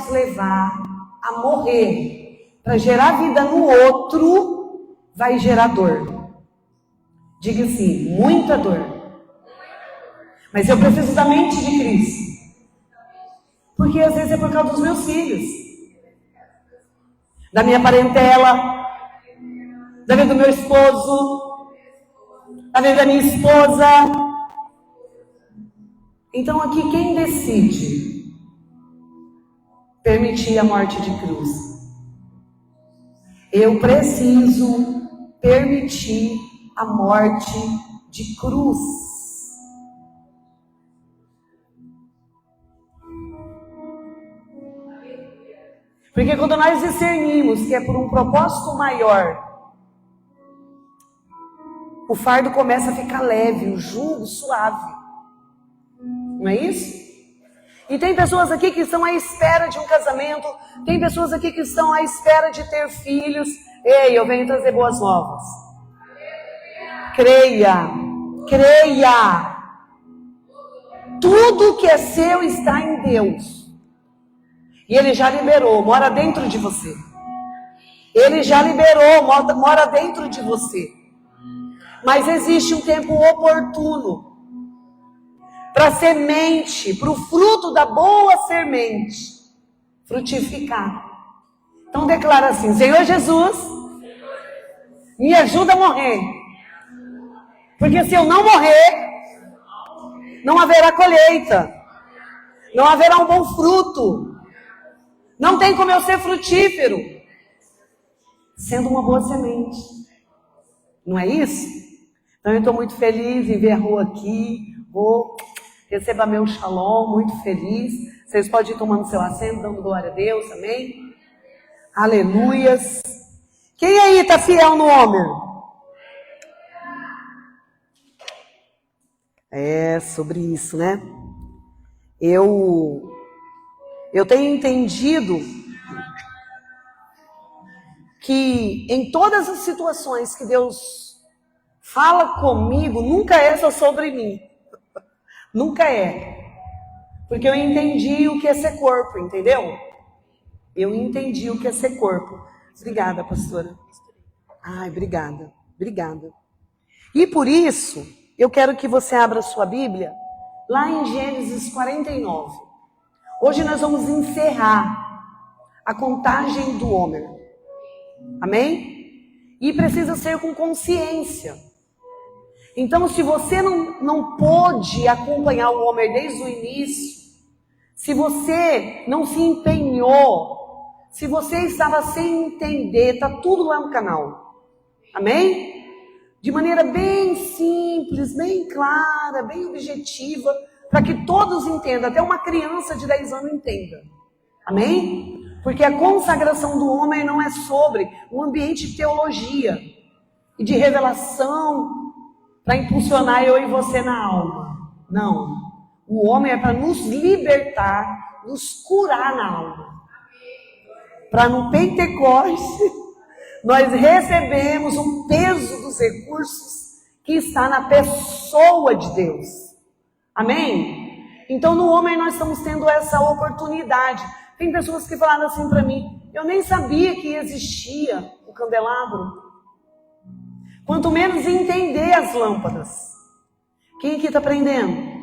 nos levar a morrer para gerar vida no outro, vai gerar dor. Diga assim, muita dor. Mas eu preciso da mente de Cristo. Porque às vezes é por causa dos meus filhos, da minha parentela, da vida do meu esposo, da vida da minha esposa. Então aqui quem decide permitir a morte de cruz? Eu preciso permitir a morte de cruz. Porque quando nós discernimos que é por um propósito maior, o fardo começa a ficar leve, o jugo suave. Não é isso? E tem pessoas aqui que estão à espera de um casamento, tem pessoas aqui que estão à espera de ter filhos. Ei, eu venho trazer boas novas. Creia, creia. Tudo que é seu está em Deus. E Ele já liberou, mora dentro de você. Ele já liberou, mora dentro de você. Mas existe um tempo oportuno para a semente, para o fruto da boa semente frutificar. Então declara assim: Senhor Jesus, me ajuda a morrer. Porque se eu não morrer, não haverá colheita, não haverá um bom fruto, não tem como eu ser frutífero sendo uma boa semente. Não é isso? Então eu estou muito feliz em ver a rua aqui. Receba meu shalom, muito feliz. Vocês podem ir tomando seu assento, dando glória a Deus, amém? Aleluias. Quem aí está fiel no Homer? É sobre isso, né? Eu tenho entendido que em todas as situações que Deus fala comigo, nunca é só sobre mim. Nunca é. Porque eu entendi o que é ser corpo, entendeu? Eu entendi o que é ser corpo. Obrigada, pastora. Ai, obrigada. Obrigada. E por isso, eu quero que você abra sua Bíblia lá em Gênesis 49. Hoje nós vamos encerrar a contagem do Homer. Amém? E precisa ser com consciência. Então, se você não pôde acompanhar o Homer desde o início, se você não se empenhou, se você estava sem entender, está tudo lá no canal. Amém? De maneira bem simples, bem clara, bem objetiva, para que todos entendam, até uma criança de 10 anos entenda. Amém? Porque a consagração do Homer não é sobre um ambiente de teologia e de revelação para impulsionar eu e você na alma. Não. O homem é para nos libertar, nos curar na alma. Para no Pentecoste, nós recebemos um peso dos recursos que está na pessoa de Deus. Amém? Então no homem nós estamos tendo essa oportunidade. Tem pessoas que falaram assim para mim: eu nem sabia que existia o candelabro. Quanto menos entender as lâmpadas. Quem aqui está aprendendo?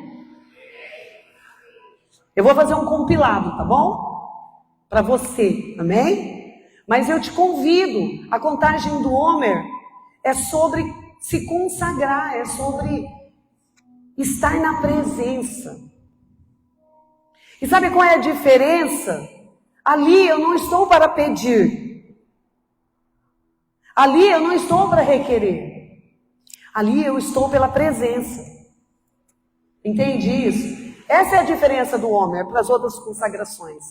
Eu vou fazer um compilado, tá bom? Para você, amém? Mas eu te convido, a contagem do Homer é sobre se consagrar, é sobre estar na presença. E sabe qual é a diferença? Ali eu não estou para pedir. Ali eu não estou para requerer. Ali eu estou pela presença. Entende isso? Essa é a diferença do Homer para as outras consagrações.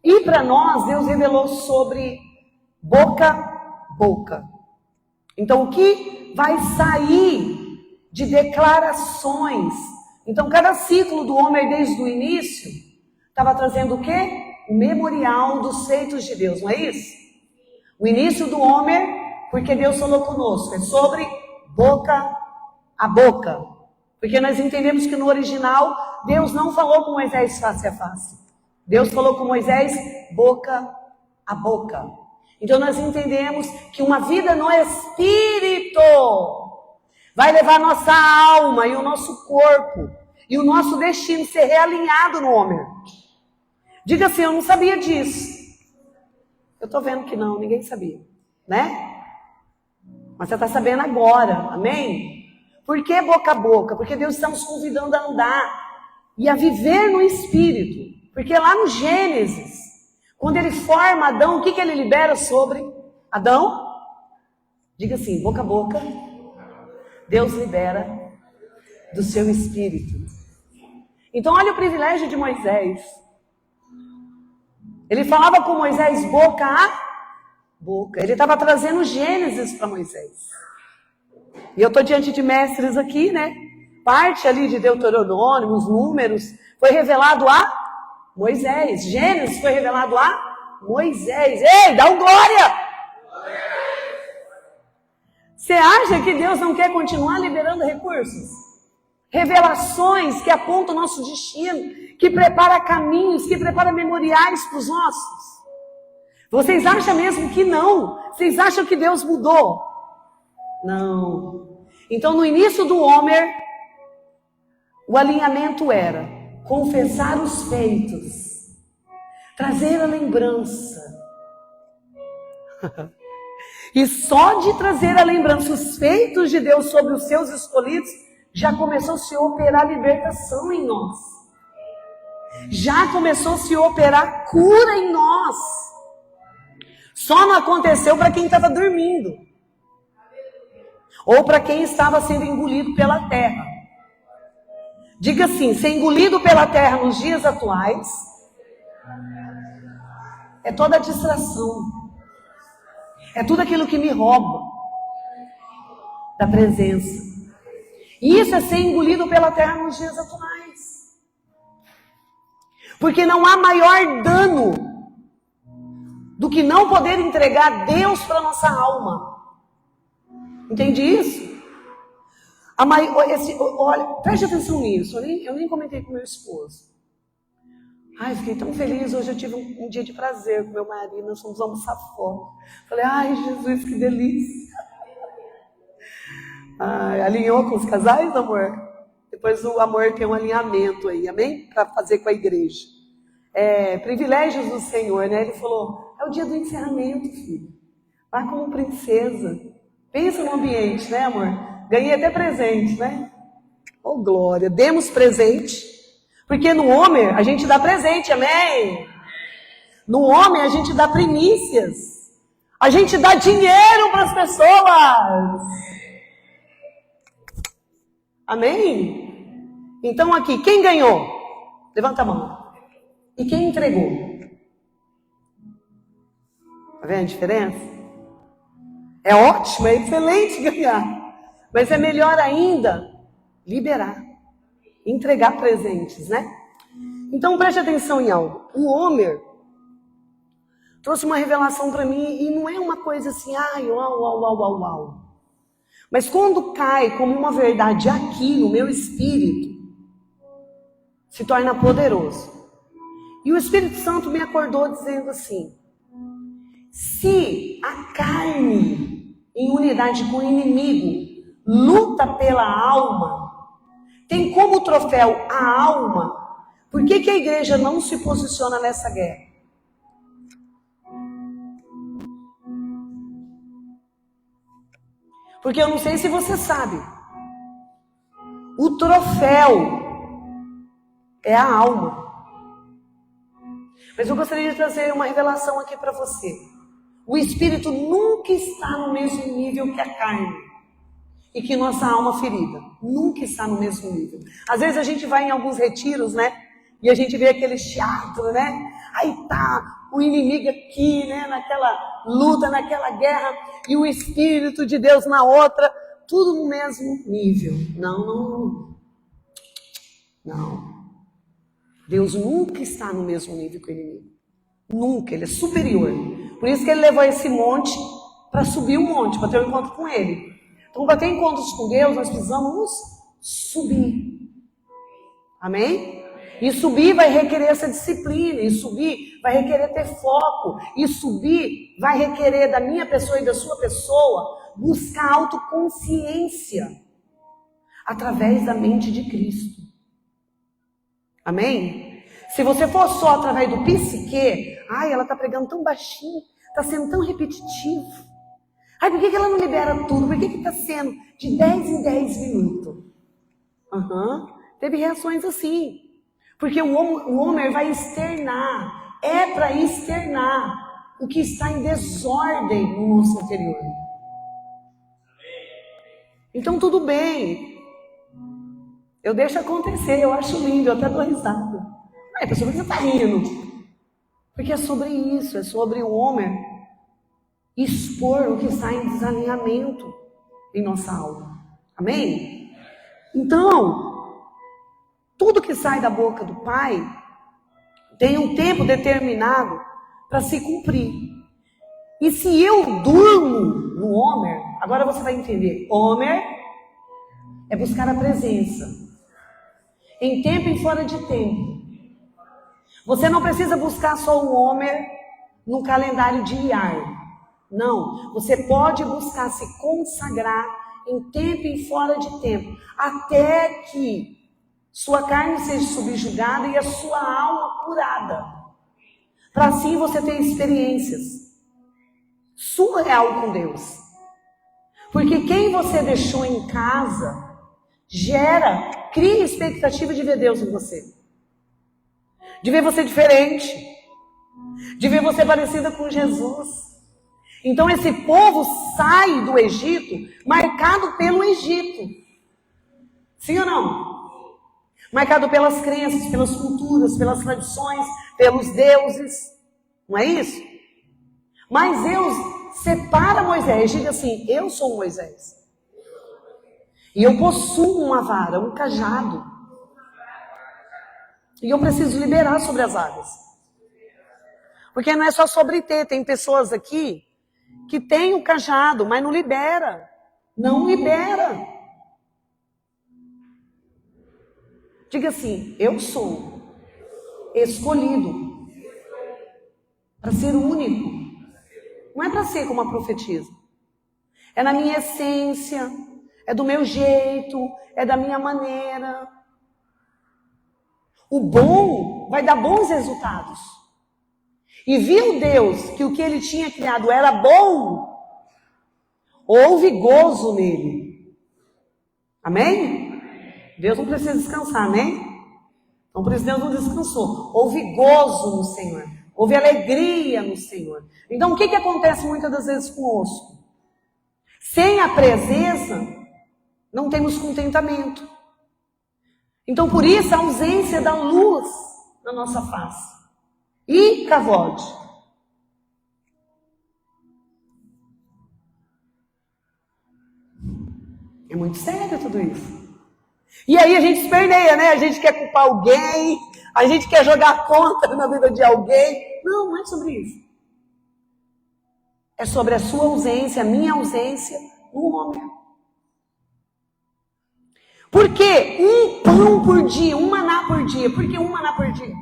E para nós, Deus revelou sobre boca a boca. Então, o que vai sair de declarações? Então, cada ciclo do Homer desde o início estava trazendo o quê? O memorial dos feitos de Deus, não é isso? O início do Homer, porque Deus falou conosco, é sobre boca a boca. Porque nós entendemos que no original, Deus não falou com Moisés face a face. Deus falou com Moisés boca a boca. Então nós entendemos que uma vida no Espírito vai levar nossa alma e o nosso corpo e o nosso destino ser realinhado no homem. Diga assim, eu não sabia disso. Eu estou vendo que não, ninguém sabia, né? Mas você está sabendo agora, amém? Por que boca a boca? Porque Deus está nos convidando a andar e a viver no Espírito. Porque lá no Gênesis, quando ele forma Adão, o que ele libera sobre Adão? Diga assim, boca a boca, Deus libera do seu Espírito. Então olha o privilégio de Moisés. Ele falava com Moisés boca a boca. Ele estava trazendo Gênesis para Moisés. E eu estou diante de mestres aqui, né? Parte ali de Deuteronômio, os números, foi revelado a Moisés. Gênesis foi revelado a Moisés. Ei, dá um glória! Você acha que Deus não quer continuar liberando recursos? Revelações que apontam o nosso destino, que prepara caminhos, que prepara memoriais para os nossos. Vocês acham mesmo que não? Vocês acham que Deus mudou? Não. Então no início do Homer, o alinhamento era confessar os feitos, trazer a lembrança. E só de trazer a lembrança os feitos de Deus sobre os seus escolhidos, já começou a se operar libertação em nós. Já começou a se operar cura em nós. Só não aconteceu para quem estava dormindo. Ou para quem estava sendo engolido pela terra. Diga assim, ser engolido pela terra nos dias atuais é toda a distração. É tudo aquilo que me rouba da presença. E isso é ser engolido pela terra nos dias atuais. Porque não há maior dano do que não poder entregar Deus para a nossa alma. Entende isso? Olha, preste atenção nisso. Eu nem comentei com meu esposo. Ai, fiquei tão feliz. Hoje eu tive um dia de prazer com meu marido. Nós fomos almoçar fora. Falei, ai, Jesus, que delícia. Ai, alinhou com os casais, amor? Depois o amor tem um alinhamento aí, amém? Para fazer com a igreja. Privilégios do Senhor, né? Ele falou, é o dia do encerramento, filho. Vá como princesa. Pensa no ambiente, né, amor? Ganhei até presente, né? Oh, glória. Demos presente. Porque no homem a gente dá presente, amém? No homem a gente dá primícias. A gente dá dinheiro para as pessoas. Amém? Então aqui, quem ganhou? Levanta a mão. E quem entregou? Tá vendo a diferença? É ótimo, é excelente ganhar. Mas é melhor ainda liberar. Entregar presentes, né? Então preste atenção em algo. O Homer trouxe uma revelação para mim e não é uma coisa assim, ai, uau. Mas quando cai como uma verdade aqui no meu espírito, se torna poderoso. E o Espírito Santo me acordou dizendo assim, se a carne em unidade com o inimigo luta pela alma, tem como troféu a alma, por que a igreja não se posiciona nessa guerra? Porque eu não sei se você sabe, o troféu é a alma. Mas eu gostaria de trazer uma revelação aqui para você. O espírito nunca está no mesmo nível que a carne e que nossa alma ferida. Nunca está no mesmo nível. Às vezes a gente vai em alguns retiros, né? E a gente vê aquele teatro, né? Aí tá o inimigo aqui, né? Naquela luta, naquela guerra. E o Espírito de Deus na outra. Tudo no mesmo nível. Não. Deus nunca está no mesmo nível que o inimigo. Nunca. Ele é superior. Por isso que ele levou esse monte para subir o monte, para ter um encontro com ele. Então, para ter encontros com Deus, nós precisamos subir. Amém? E subir vai requerer essa disciplina, e subir vai requerer ter foco, e subir vai requerer da minha pessoa e da sua pessoa buscar autoconsciência através da mente de Cristo. Amém? Se você for só através do psique, ai, ela está pregando tão baixinho, está sendo tão repetitivo. Ai, por que ela não libera tudo? Por que está sendo de 10 em 10 minutos? Teve reações assim. Porque o homem vai externar, é para externar o que está em desordem no nosso interior. Então tudo bem. Eu deixo acontecer, eu acho lindo, eu até dou risada. Ai, pessoa, por que você está rindo? Porque é sobre isso, é sobre o homem expor o que está em desalinhamento em nossa alma. Amém? Então, tudo que sai da boca do Pai tem um tempo determinado para se cumprir. E se eu durmo no Homer, agora você vai entender. Homer é buscar a presença, em tempo e fora de tempo. Você não precisa buscar só o Homer no calendário de Iar. Não, você pode buscar se consagrar em tempo e fora de tempo, até que sua carne seja subjugada e a sua alma curada. Para assim você ter experiências surreal com Deus. Porque quem você deixou em casa cria expectativa de ver Deus em você. De ver você diferente. De ver você parecida com Jesus. Então esse povo sai do Egito marcado pelo Egito. Sim ou não? Marcado pelas crenças, pelas culturas, pelas tradições, pelos deuses. Não é isso? Mas Deus separa Moisés. Diga assim, eu sou Moisés. E eu possuo uma vara, um cajado. E eu preciso liberar sobre as águas. Porque não é só sobre ter. Tem pessoas aqui que têm o cajado, mas não libera. Não libera. Diga assim, eu sou escolhido para ser único. Não é para ser como a profetisa. É na minha essência, é do meu jeito, é da minha maneira. O bom vai dar bons resultados. E viu Deus que o que ele tinha criado era bom, houve gozo nele. Amém? Deus não precisa descansar, amém? Então por isso Deus não descansou. Houve gozo no Senhor. Houve alegria no Senhor. Então o que acontece muitas das vezes conosco? Sem a presença, não temos contentamento. Então por isso a ausência da luz na nossa face. E cavode. É muito sério tudo isso. E aí a gente se perneia, né? A gente quer culpar alguém, a gente quer jogar contra na vida de alguém. Não, não é sobre isso. É sobre a sua ausência, a minha ausência no homem. Por que um pão por dia, um maná por dia? Por que um maná por dia?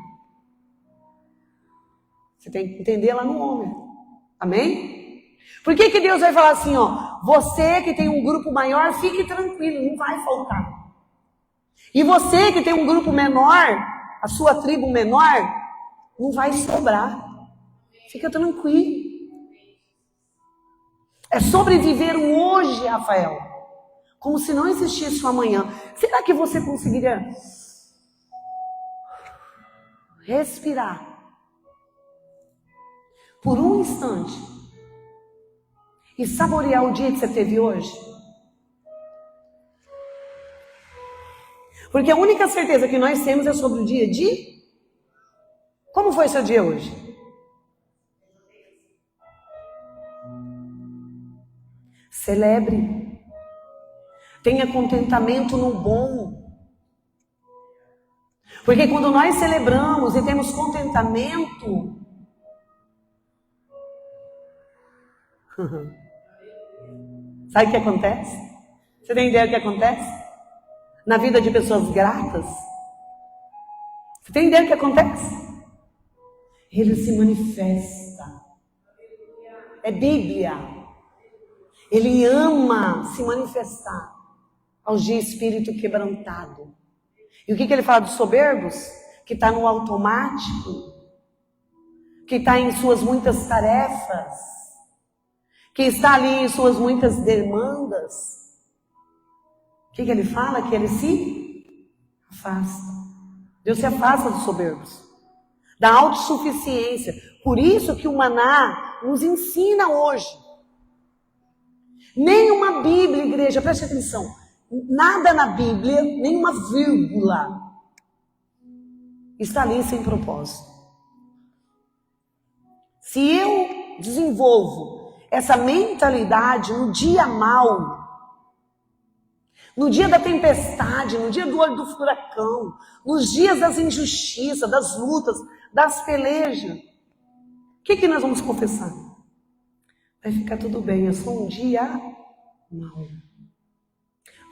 Você tem que entender lá no homem. Amém? Por que Deus vai falar assim, ó? Você que tem um grupo maior, fique tranquilo, não vai faltar. E você que tem um grupo menor, a sua tribo menor, não vai sobrar. Fica tranquilo. É sobreviver o hoje, Rafael. Como se não existisse o amanhã. Será que você conseguiria respirar por um instante e saborear o dia que você teve hoje? Porque a única certeza que nós temos é sobre o dia de... Como foi seu dia hoje? Celebre. Tenha contentamento no bom. Porque quando nós celebramos e temos contentamento... Sabe o que acontece? Você tem ideia do que acontece? Na vida de pessoas gratas, Entendeu o que acontece? Ele se manifesta. É Bíblia. Ele ama se manifestar aos de espírito quebrantado. E o que ele fala dos soberbos? Que está no automático, que está em suas muitas tarefas, que está ali em suas muitas demandas. O que ele fala? Que ele se afasta. Deus se afasta dos soberbos, da autossuficiência. Por isso que o maná nos ensina hoje. Nenhuma Bíblia, igreja, preste atenção, nada na Bíblia, nenhuma vírgula está ali sem propósito. Se eu desenvolvo essa mentalidade no dia mau, no dia da tempestade, no dia do olho do furacão, nos dias das injustiças, das lutas, das pelejas, o que nós vamos confessar? Vai ficar tudo bem, é só um dia mau.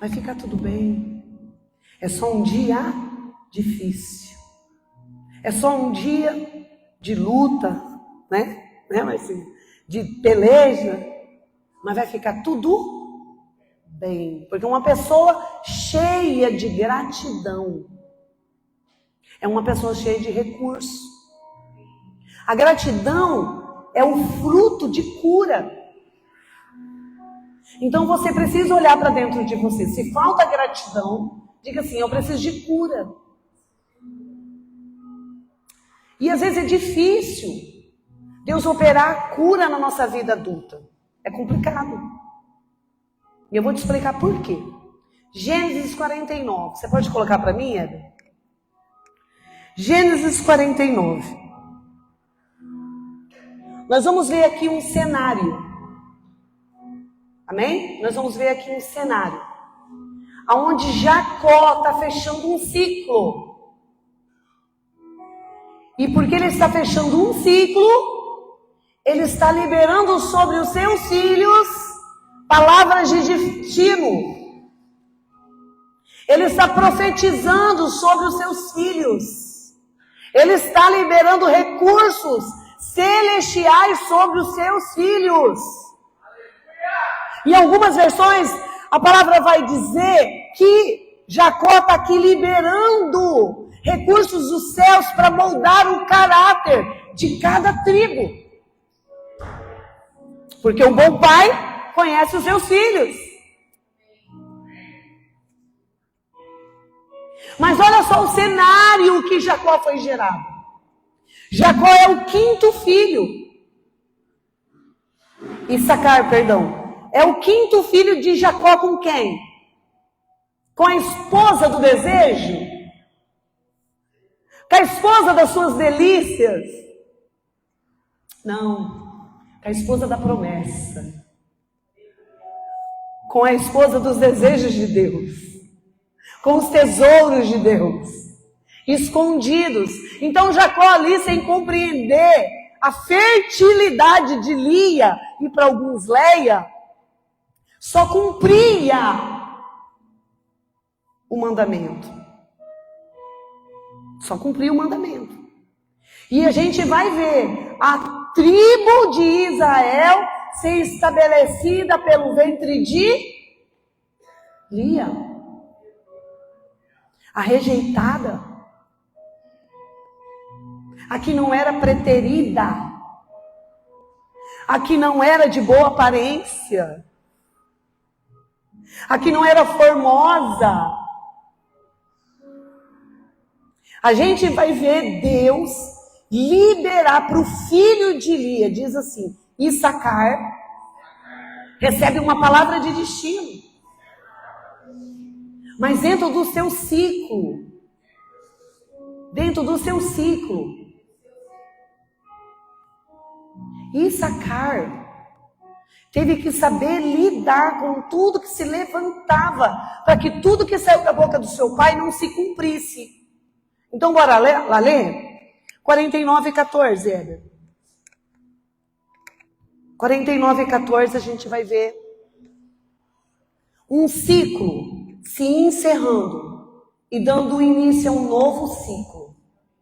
Vai ficar tudo bem, é só um dia difícil. É só um dia de luta, né? Mas assim, de peleja, mas vai ficar tudo bem, porque uma pessoa cheia de gratidão é uma pessoa cheia de recurso. A gratidão é o fruto de cura. Então você precisa olhar para dentro de você. Se falta gratidão, diga assim: eu preciso de cura. E às vezes é difícil Deus operar a cura na nossa vida adulta. É complicado. E eu vou te explicar por quê. Gênesis 49. Você pode colocar para mim, Eda? Gênesis 49. Nós vamos ver aqui um cenário. Amém? Nós vamos ver aqui um cenário. Onde Jacó está fechando um ciclo. E porque ele está fechando um ciclo, ele está liberando sobre os seus filhos palavras de destino. Ele está profetizando sobre os seus filhos. Ele está liberando recursos celestiais sobre os seus filhos. Em algumas versões, a palavra vai dizer que Jacó está aqui liberando recursos dos céus para moldar o caráter de cada tribo. Porque um bom pai conhece os seus filhos. Mas olha só o cenário que Jacó foi gerado. Jacó é o quinto filho. Issacar, perdão. É o quinto filho de Jacó com quem? Com a esposa do desejo? Com a esposa das suas delícias? Não. Com a esposa da promessa. Com a esposa dos desejos de Deus. Com os tesouros de Deus. Escondidos. Então Jacó ali, sem compreender a fertilidade de Lia, e para alguns Leia, só cumpria o mandamento. Só cumprir o mandamento. E a gente vai ver a tribo de Israel ser estabelecida pelo ventre de Lia. A rejeitada. A que não era preterida. A que não era de boa aparência. A que não era formosa. A gente vai ver Deus liberar para o filho de Lia, diz assim, Issacar, recebe uma palavra de destino. Mas dentro do seu ciclo, Issacar teve que saber lidar com tudo que se levantava, para que tudo que saiu da boca do seu pai não se cumprisse. Então, bora ler? 49:14, Éder. 49:14 a gente vai ver um ciclo se encerrando e dando início a um novo ciclo.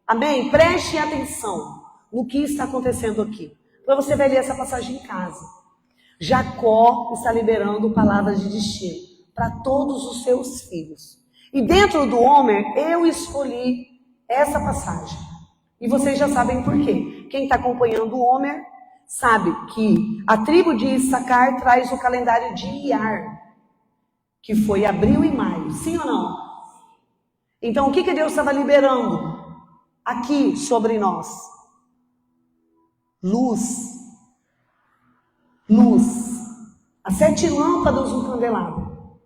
Amém? Preste atenção no que está acontecendo aqui. Para você vai ler essa passagem em casa. Jacó está liberando palavras de destino para todos os seus filhos. E dentro do Homer, eu escolhi essa passagem. E vocês já sabem por quê. Quem está acompanhando o Homer sabe que a tribo de Issacar traz o calendário de Iar, que foi abril e maio. Sim ou não? Então, o que Deus estava liberando aqui sobre nós? Luz. Luz. As 7 lâmpadas do candelabro.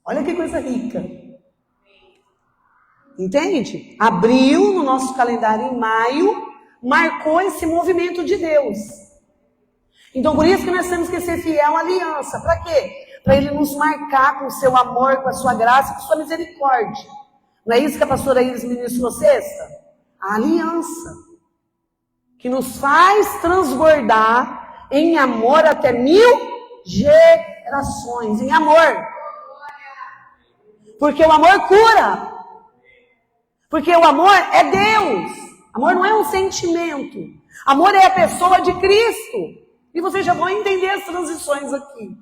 Olha que coisa rica. Entende? Abril, no nosso calendário, em maio, marcou esse movimento de Deus. Então, por isso que nós temos que ser fiel à aliança. Para quê? Para Ele nos marcar com o seu amor, com a sua graça, com a sua misericórdia. Não é isso que a pastora Iris ministrou sexta? A aliança. Que nos faz transbordar em amor até 1000 gerações. Em amor. Porque o amor cura. Porque o amor é Deus. Amor não é um sentimento. Amor é a pessoa de Cristo. E vocês já vão entender as transições aqui.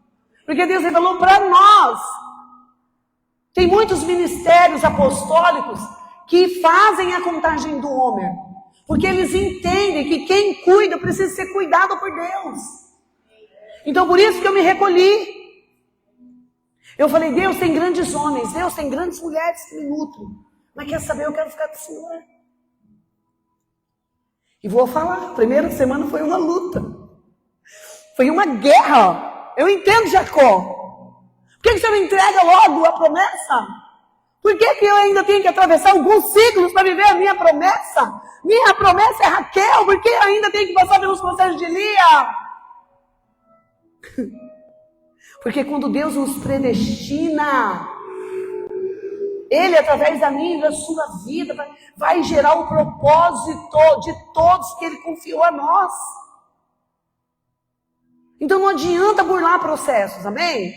Porque Deus revelou para nós. Tem muitos ministérios apostólicos que fazem a contagem do Homer. Porque eles entendem que quem cuida precisa ser cuidado por Deus. Então por isso que eu me recolhi. Eu falei, Deus tem grandes homens, Deus tem grandes mulheres que me nutrem. Mas quer saber, eu quero ficar com o Senhor. E vou falar, a primeira semana foi uma luta. Foi uma guerra. Eu entendo, Jacó. Por que você não entrega logo a promessa? Por que eu ainda tenho que atravessar alguns ciclos para viver a minha promessa? Minha promessa é Raquel, por que eu ainda tenho que passar pelos processos de Lia? Porque quando Deus nos predestina, Ele, através da minha e da sua vida, vai gerar o propósito de todos que Ele confiou a nós. Então não adianta burlar processos, amém?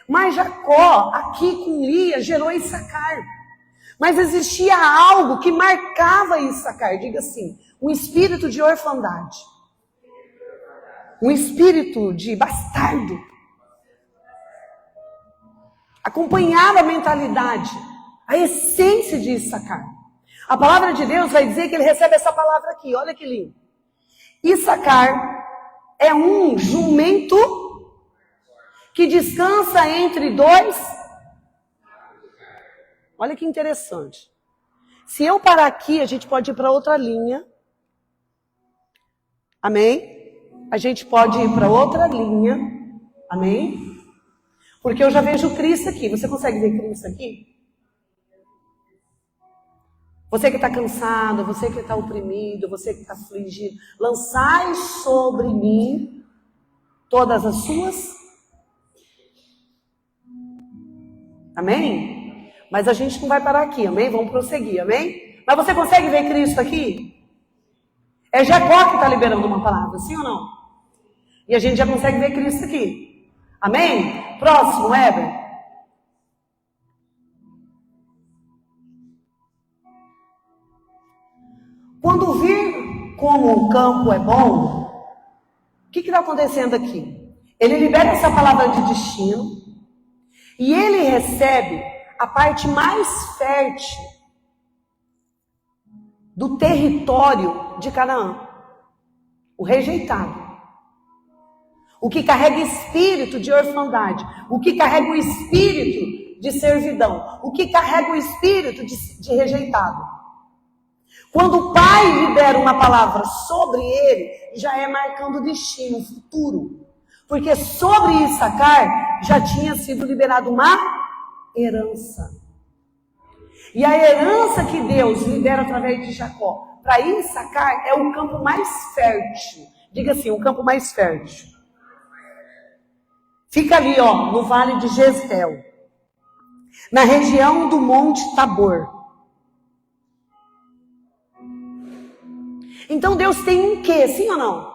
Mas Jacó, aqui com Lia, gerou Issacar. Mas existia algo que marcava Issacar, diga assim, um espírito de orfandade. Um espírito de bastardo. Acompanhava a mentalidade, a essência de Issacar. A palavra de Deus vai dizer que ele recebe essa palavra aqui, olha que lindo. Issacar é um jumento que descansa entre 2. Olha que interessante. Se eu parar aqui, a gente pode ir para outra linha. Amém? A gente pode ir para outra linha. Amém? Porque eu já vejo Cristo aqui. Você consegue ver Cristo aqui? Você que está cansado, você que está oprimido, você que está afligido. Lançai sobre mim todas as suas. Amém? Mas a gente não vai parar aqui, amém? Vamos prosseguir, amém? Mas você consegue ver Cristo aqui? É Jacó que está liberando uma palavra, sim ou não? E a gente já consegue ver Cristo aqui. Amém? Próximo, Heber. Quando vir como o campo é bom, o que está acontecendo aqui? Ele libera essa palavra de destino e ele recebe a parte mais fértil do território de Canaã. O rejeitado. O que carrega espírito de orfandade. O que carrega o espírito de servidão. O que carrega o espírito de rejeitado. Quando o pai libera uma palavra sobre ele, já é marcando o destino, o futuro. Porque sobre Issacar já tinha sido liberado uma herança. E a herança que Deus libera através de Jacó para Issacar é o campo mais fértil. Diga assim, o campo mais fértil. Fica ali, ó, no vale de Jezreel, na região do Monte Tabor. Então Deus tem um quê, sim ou não?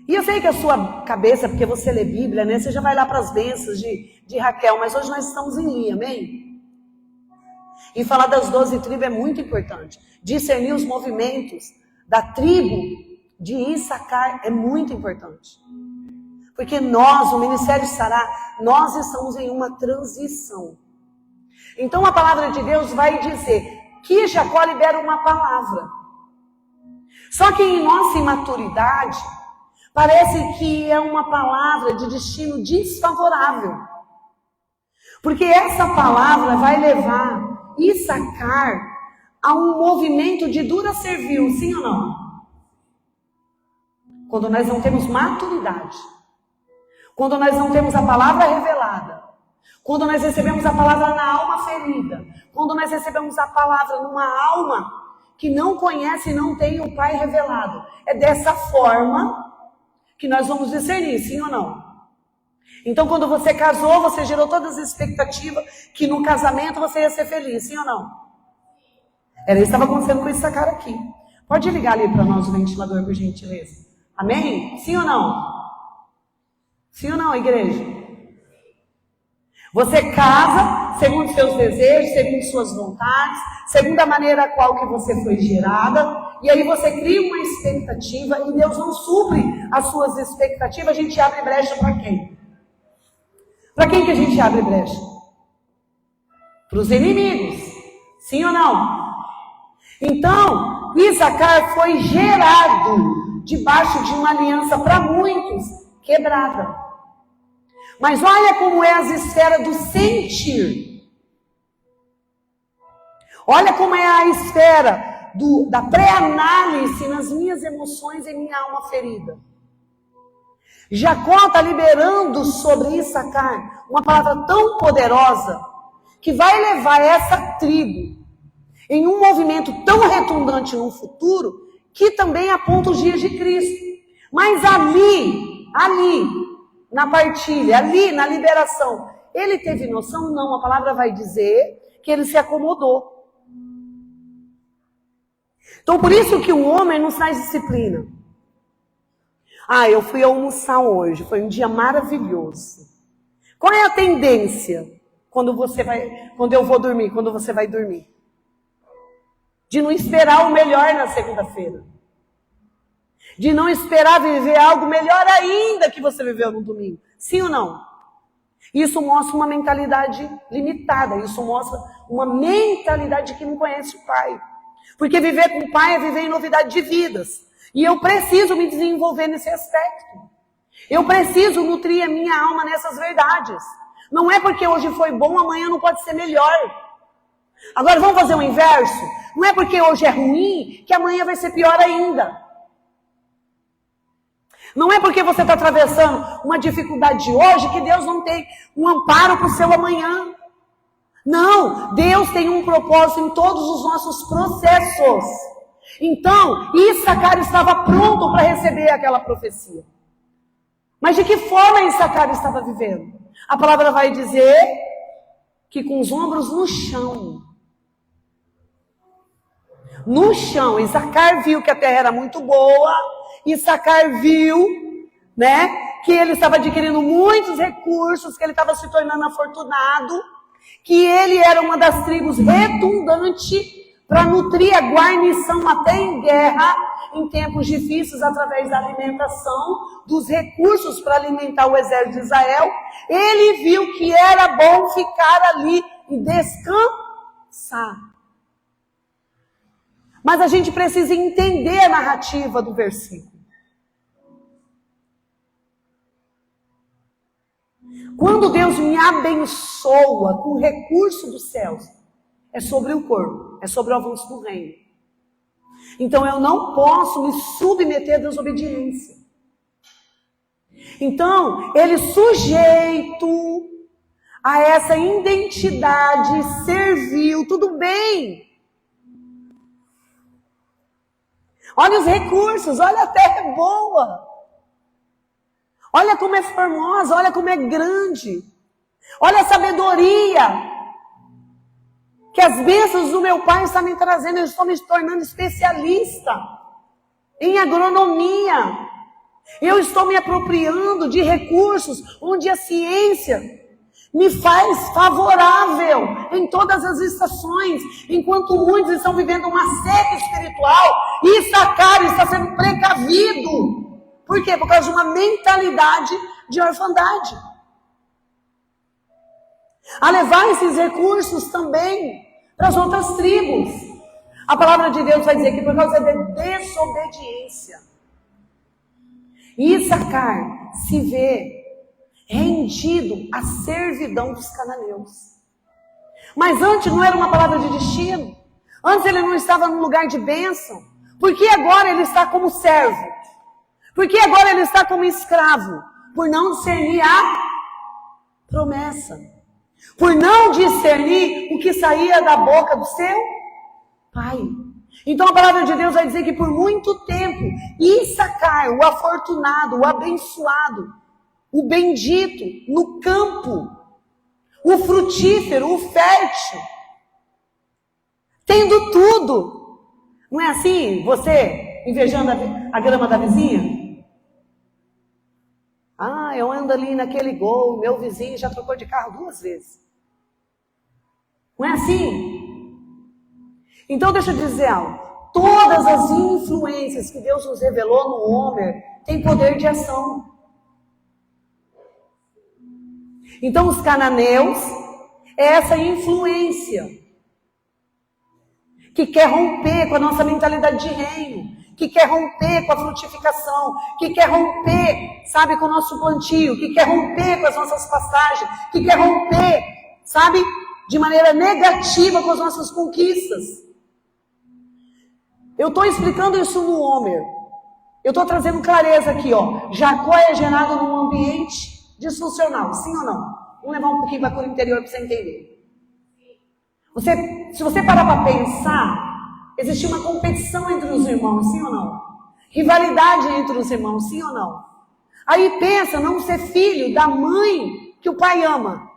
E eu sei que a sua cabeça, porque você lê Bíblia, né? Você já vai lá para as bênçãos de Raquel, mas hoje nós estamos em Lia, amém? E falar das 12 tribos é muito importante. Discernir os movimentos da tribo de Issacar é muito importante. Porque nós, o Ministério Sará, nós estamos em uma transição. Então a palavra de Deus vai dizer que Jacó libera uma palavra. Só que em nossa imaturidade, parece que é uma palavra de destino desfavorável. Porque essa palavra vai levar Issacar a um movimento de dura servil, sim ou não? Quando nós não temos maturidade. Quando nós não temos a palavra revelada. Quando nós recebemos a palavra na alma ferida. Quando nós recebemos a palavra numa alma que não conhece e não tem o Pai revelado. É dessa forma que nós vamos discernir, sim ou não? Então, quando você casou, você gerou todas as expectativas que no casamento você ia ser feliz, sim ou não? Era isso que estava acontecendo com esse cara aqui. Pode ligar ali para nós o ventilador, por gentileza. Amém? Sim ou não? Sim ou não, igreja? Você casa segundo seus desejos, segundo suas vontades, segundo a maneira qual que você foi gerada, e aí você cria uma expectativa e Deus não supre as suas expectativas. A gente abre brecha para quem? Para quem que a gente abre brecha? Para os inimigos. Sim ou não? Então, Issacar foi gerado debaixo de uma aliança para muitos quebrada. Mas olha como é as esferas do sentir. Olha como é a esfera da pré-análise nas minhas emoções e minha alma ferida. Jacó está liberando sobre Issacar uma palavra tão poderosa que vai levar essa tribo em um movimento tão retundante no futuro que também aponta os dias de Cristo. Mas ali, na partilha, ali na liberação, ele teve noção? Não, a palavra vai dizer que ele se acomodou. Então por isso que o homem não traz disciplina. Eu fui almoçar hoje, foi um dia maravilhoso. Qual é a tendência quando eu vou dormir, quando você vai dormir? De não esperar o melhor na segunda-feira. De não esperar viver algo melhor ainda que você viveu no domingo. Sim ou não? Isso mostra uma mentalidade limitada. Isso mostra uma mentalidade que não conhece o Pai. Porque viver com o Pai é viver em novidade de vidas. E eu preciso me desenvolver nesse aspecto. Eu preciso nutrir a minha alma nessas verdades. Não é porque hoje foi bom, amanhã não pode ser melhor. Agora vamos fazer o inverso. Não é porque hoje é ruim, que amanhã vai ser pior ainda. Não é porque você está atravessando uma dificuldade de hoje, que Deus não tem um amparo para o seu amanhã. Não, Deus tem um propósito em todos os nossos processos. Então, Issacar estava pronto para receber aquela profecia. Mas de que forma Issacar estava vivendo? A palavra vai dizer que com os ombros no chão. No chão, Issacar viu que a terra era muito boa. Issacar viu, que ele estava adquirindo muitos recursos, que ele estava se tornando afortunado, que ele era uma das tribos redundante para nutrir a guarnição até em guerra, em tempos difíceis, através da alimentação, dos recursos para alimentar o exército de Israel. Ele viu que era bom ficar ali e descansar. Mas a gente precisa entender a narrativa do versículo. Quando Deus me abençoa com o recurso dos céus, é sobre o corpo, é sobre o avanço do reino. Então eu não posso me submeter à desobediência. Então, ele sujeito a essa identidade servil, tudo bem. Olha os recursos, olha a terra é boa. Olha como é formosa, olha como é grande. Olha a sabedoria que as bênçãos do meu pai estão me trazendo. Eu estou me tornando especialista em agronomia. Eu estou me apropriando de recursos onde a ciência me faz favorável em todas as estações, enquanto muitos estão vivendo uma seca espiritual, e Issacar está sendo precavido. Por quê? Por causa de uma mentalidade de orfandade. A levar esses recursos também para as outras tribos. A palavra de Deus vai dizer que por causa da desobediência, Issacar se vê rendido à servidão dos cananeus. Mas antes não era uma palavra de destino. Antes ele não estava num lugar de bênção. Por que agora ele está como servo? Por que agora ele está como escravo? Por não discernir a promessa. Por não discernir o que saía da boca do seu pai. Então a palavra de Deus vai dizer que por muito tempo, Issacar, o afortunado, o abençoado, o bendito, no campo, o frutífero, o fértil, tendo tudo. Não é assim? Você invejando a grama da vizinha? Ah, eu ando ali naquele Gol, meu vizinho já trocou de carro 2 vezes. Não é assim? Então deixa eu dizer algo. Todas as influências que Deus nos revelou no Homer têm poder de ação. Então os cananeus é essa influência que quer romper com a nossa mentalidade de reino, que quer romper com a frutificação, que quer romper, sabe, com o nosso plantio, que quer romper com as nossas pastagens, que quer romper, sabe, de maneira negativa com as nossas conquistas. Eu estou explicando isso no Homer. Eu estou trazendo clareza aqui, ó. Jacó é gerado num ambiente disfuncional, sim ou não? Vamos levar um pouquinho para o interior para você entender. Se você parar para pensar, existe uma competição entre os irmãos, sim ou não? Rivalidade entre os irmãos, sim ou não? Aí pensa não ser filho da mãe que o pai ama.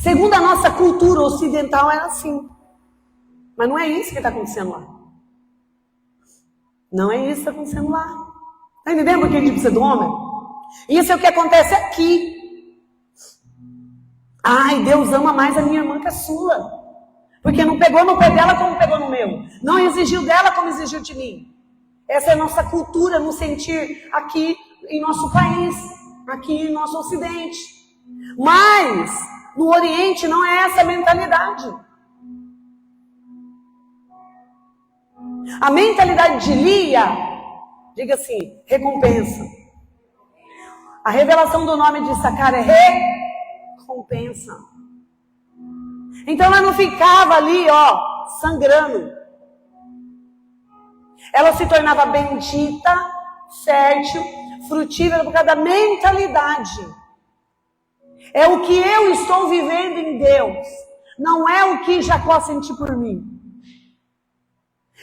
Segundo a nossa cultura ocidental é assim. Mas não é isso que está acontecendo lá. Não é isso que está acontecendo lá. Está entendendo por que a gente precisa do homem? Isso é o que acontece aqui. Ai, Deus ama mais a minha irmã que a sua. Porque não pegou no pé dela como pegou no meu. Não exigiu dela como exigiu de mim. Essa é a nossa cultura no sentir aqui em nosso país. Aqui em nosso ocidente. Mas no Oriente não é essa a mentalidade. A mentalidade de Lia, diga assim, recompensa. A revelação do nome de Issacar é recompensa. Então ela não ficava ali, ó, sangrando. Ela se tornava bendita, fértil, frutífera por causa da mentalidade. É o que eu estou vivendo em Deus. Não é o que Jacó sentiu por mim.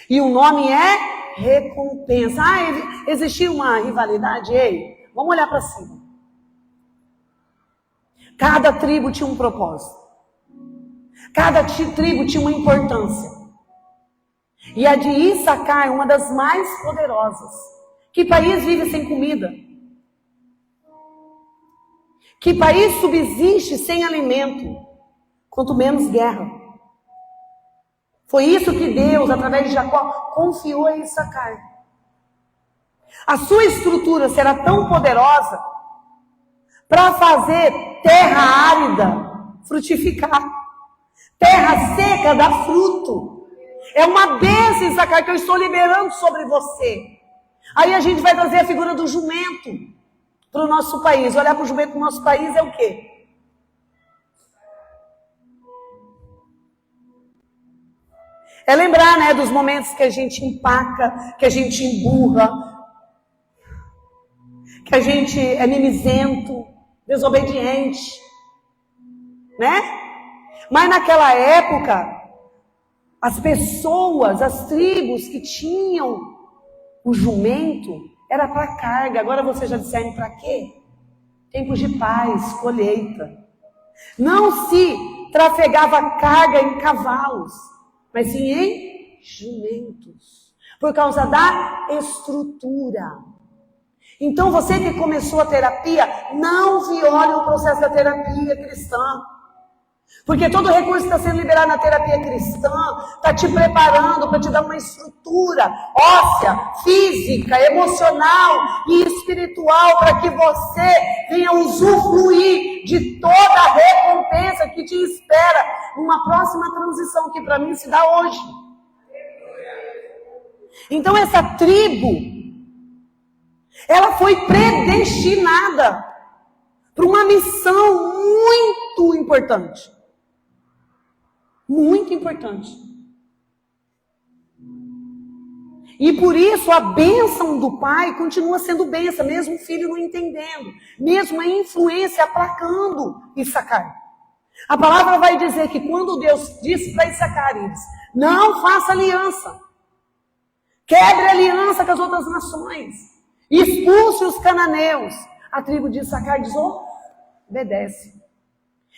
E o nome é recompensa. Ah, existia uma rivalidade? Ei, vamos olhar para cima. Cada tribo tinha um propósito. Cada tribo tinha uma importância. E a de Issacar é uma das mais poderosas. Que país vive sem comida? Que país subsiste sem alimento? Quanto menos guerra. Foi isso que Deus, através de Jacó, confiou a Issacar. A sua estrutura será tão poderosa para fazer terra árida frutificar. Terra seca dar fruto. É uma bênção, Issacar, que eu estou liberando sobre você. Aí a gente vai trazer a figura do jumento para o nosso país. Olhar para o jumento do nosso país é o quê? É lembrar, né, dos momentos que a gente empaca, que a gente emburra, que a gente é mimizento, desobediente, né? Mas naquela época, as pessoas, as tribos que tinham o jumento, era para carga. Agora você já discerne para quê? Tempos de paz, colheita. Não se trafegava carga em cavalos, mas sim em jumentos, por causa da estrutura. Então você que começou a terapia, não viole o processo da terapia cristã. Porque todo recurso que está sendo liberado na terapia cristã está te preparando para te dar uma estrutura óssea, física, emocional e espiritual para que você venha usufruir de toda a recompensa que te espera numa próxima transição que para mim se dá hoje. Então essa tribo, ela foi predestinada para uma missão muito importante. Muito importante. E por isso a bênção do pai continua sendo bênção, mesmo o filho não entendendo, mesmo a influência aplacando Issacar. A palavra vai dizer que quando Deus disse para Issacar, ele disse, não faça aliança, quebre aliança com as outras nações, expulse os cananeus. A tribo de Issacar diz, obedece.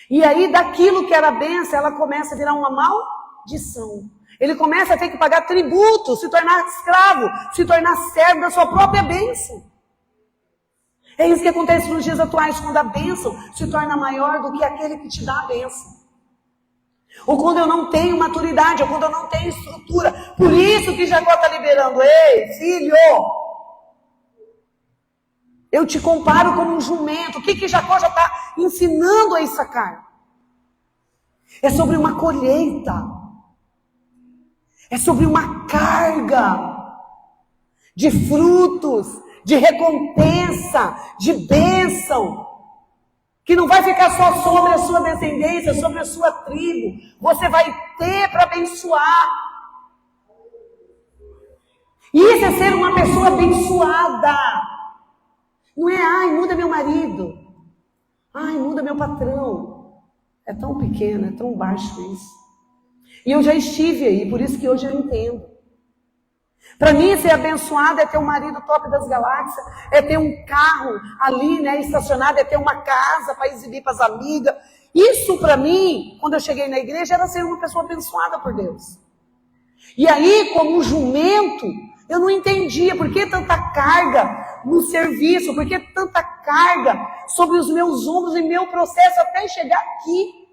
E aí, daquilo que era bênção, ela começa a virar uma maldição. Ele começa a ter que pagar tributo, se tornar escravo, se tornar servo da sua própria bênção. É isso que acontece nos dias atuais, quando a bênção se torna maior do que aquele que te dá a bênção. Ou quando eu não tenho maturidade, ou quando eu não tenho estrutura. Por isso que Jacó está liberando. Ei, filho! Eu te comparo como um jumento. O que Jacó já está ensinando a Issacar? É sobre uma colheita. É sobre uma carga de frutos, de recompensa, de bênção. Que não vai ficar só sobre a sua descendência, sobre a sua tribo. Você vai ter para abençoar. Isso é ser uma pessoa abençoada. Não é, ai, muda meu marido. Ai, muda meu patrão. É tão pequeno, é tão baixo isso. E eu já estive aí, por isso que hoje eu entendo. Para mim, ser abençoado é ter um marido top das galáxias, é ter um carro ali, né, estacionado, é ter uma casa para exibir para as amigas. Isso para mim, quando eu cheguei na igreja, era ser uma pessoa abençoada por Deus. E aí, como jumento, eu não entendia por que tanta carga no serviço, por que tanta carga sobre os meus ombros e meu processo até chegar aqui.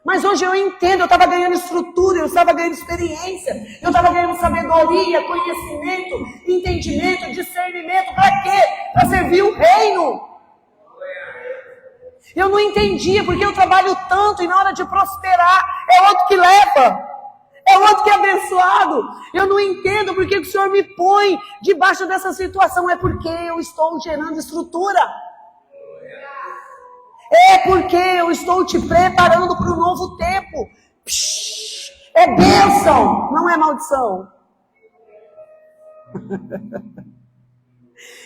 Mas hoje eu entendo, eu estava ganhando estrutura, eu estava ganhando experiência, eu estava ganhando sabedoria, conhecimento, entendimento, discernimento. Para quê? Para servir o reino. Eu não entendia porque eu trabalho tanto e na hora de prosperar é outro que leva. É outro que é abençoado. Eu não entendo porque o Senhor me põe debaixo dessa situação. É porque eu estou gerando estrutura. É porque eu estou te preparando para um novo tempo. É bênção, não é maldição.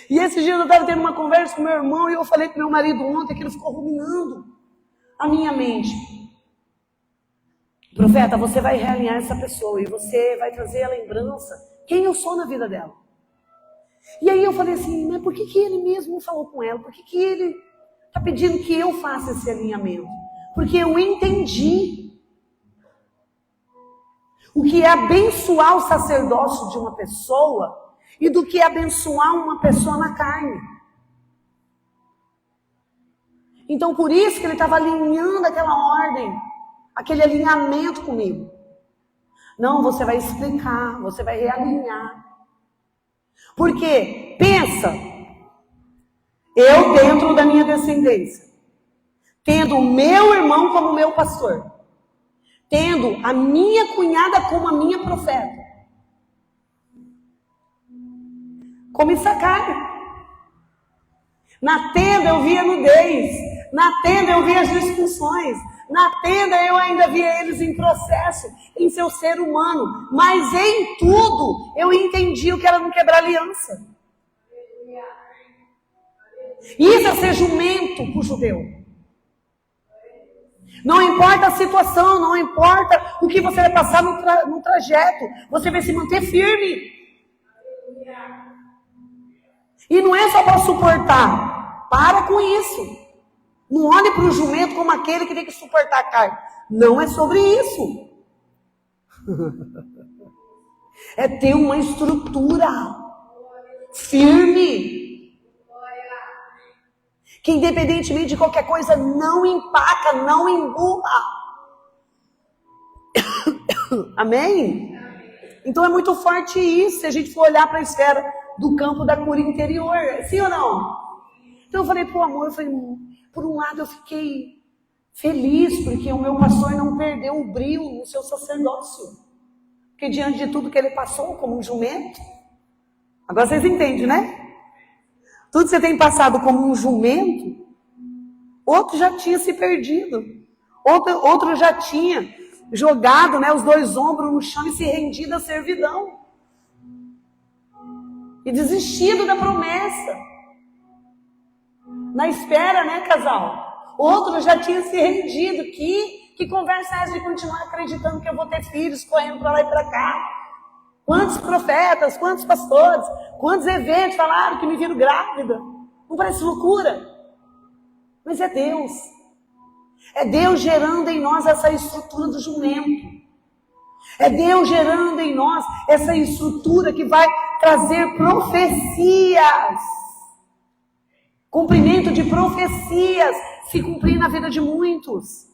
E esse dia eu estava tendo uma conversa com meu irmão e eu falei com meu marido ontem que ele ficou ruminando a minha mente. Profeta, você vai realinhar essa pessoa e você vai trazer a lembrança quem eu sou na vida dela. E aí eu falei assim, mas por que ele mesmo falou com ela? Por que ele está pedindo que eu faça esse alinhamento? Porque eu entendi o que é abençoar o sacerdócio de uma pessoa e do que é abençoar uma pessoa na carne. Então por isso que ele estava alinhando aquela ordem, aquele alinhamento comigo. Não, você vai explicar, você vai realinhar. Porque, pensa, eu dentro da minha descendência, tendo o meu irmão como meu pastor, tendo a minha cunhada como a minha profeta, como Issacar. Na tenda eu via nudez, na tenda eu via as discussões, na tenda eu ainda via eles em processo, em seu ser humano, mas em tudo eu entendi o que era não quebrar aliança. Isso é ser jumento para o judeu. Não importa a situação, não importa o que você vai passar no trajeto, você vai se manter firme. E não é só para suportar, para com isso. Não olhe para o jumento como aquele que tem que suportar a carga. Não é sobre isso. É ter uma estrutura firme. que independentemente de qualquer coisa, não empaca, não emburra. Amém? Então é muito forte isso, se a gente for olhar para a esfera do campo da cura interior, sim ou não? Então eu falei pro amor, por um lado eu fiquei feliz, porque o meu pastor não perdeu o brilho no seu sacerdócio. Porque diante de tudo que ele passou como um jumento, agora vocês entendem, né? Tudo que você tem passado como um jumento, outro já tinha se perdido. Outro já tinha jogado, né, os dois ombros no chão e se rendido à servidão. E desistido da promessa. Na espera, né, casal? Outro já tinha se rendido. Que conversa é essa de continuar acreditando que eu vou ter filhos correndo para lá e para cá? Quantos profetas, quantos pastores, quantos eventos falaram que me viram grávida? Não parece loucura? Mas é Deus. É Deus gerando em nós essa estrutura do jumento. É Deus gerando em nós essa estrutura que vai trazer profecias. Cumprimento de profecias se cumprir na vida de muitos.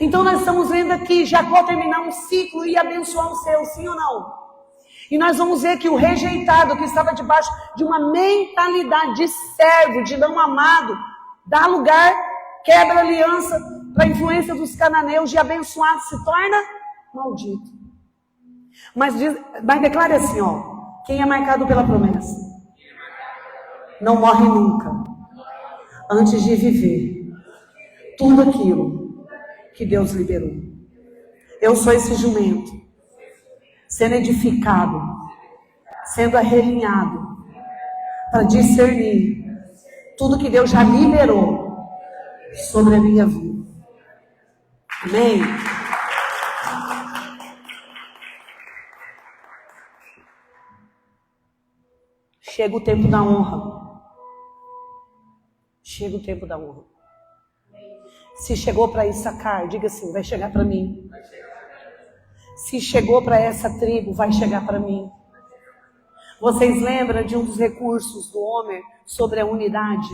Então nós estamos vendo aqui Jacó terminar um ciclo e abençoar o seu, sim ou não? E nós vamos ver que o rejeitado, que estava debaixo de uma mentalidade de servo, de não amado, dá lugar, quebra aliança para a influência dos cananeus, de abençoado se torna maldito. Mas declare assim, ó, quem é marcado pela promessa não morre nunca antes de viver tudo aquilo que Deus liberou. Eu sou esse jumento, sendo edificado, sendo arrelinhado, para discernir tudo que Deus já liberou sobre a minha vida. Amém? Chega o tempo da honra. Chega o tempo da honra. Se chegou para Issacar, diga assim, vai chegar para mim. Se chegou para essa tribo, vai chegar para mim. Vocês lembram de um dos recursos do Homer sobre a unidade?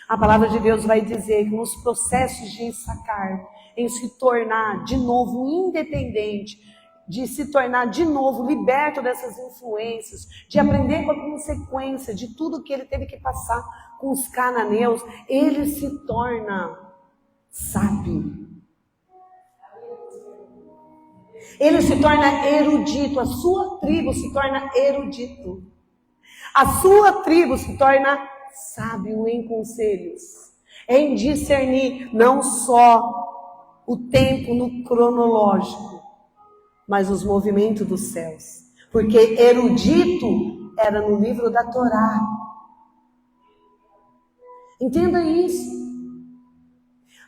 A palavra de Deus vai dizer que nos processos de Issacar, em se tornar de novo independente, de se tornar de novo liberto dessas influências, de aprender com a consequência de tudo que ele teve que passar com os cananeus, ele se torna sábio. Ele se torna erudito, a sua tribo se torna erudito. A sua tribo se torna sábio em conselhos, em discernir não só o tempo no cronológico, mas os movimentos dos céus. Porque erudito era no livro da Torá. Entenda isso.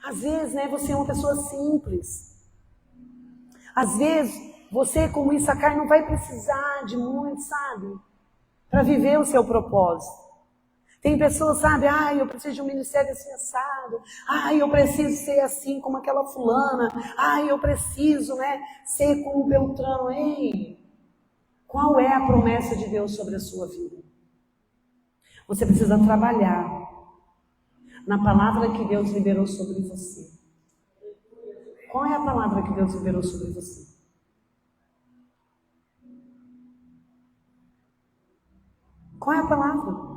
Às vezes, né, você é uma pessoa simples. Às vezes, você como Issacar não vai precisar de muito, sabe? Para viver o seu propósito. Tem pessoas, sabe? Eu preciso de um ministério assim assado. Eu preciso ser assim como aquela fulana. Eu preciso, né, ser como o Beltrano. Ei, qual é a promessa de Deus sobre a sua vida? Você precisa trabalhar na palavra que Deus liberou sobre você. Qual é a palavra que Deus liberou sobre você? Qual é a palavra?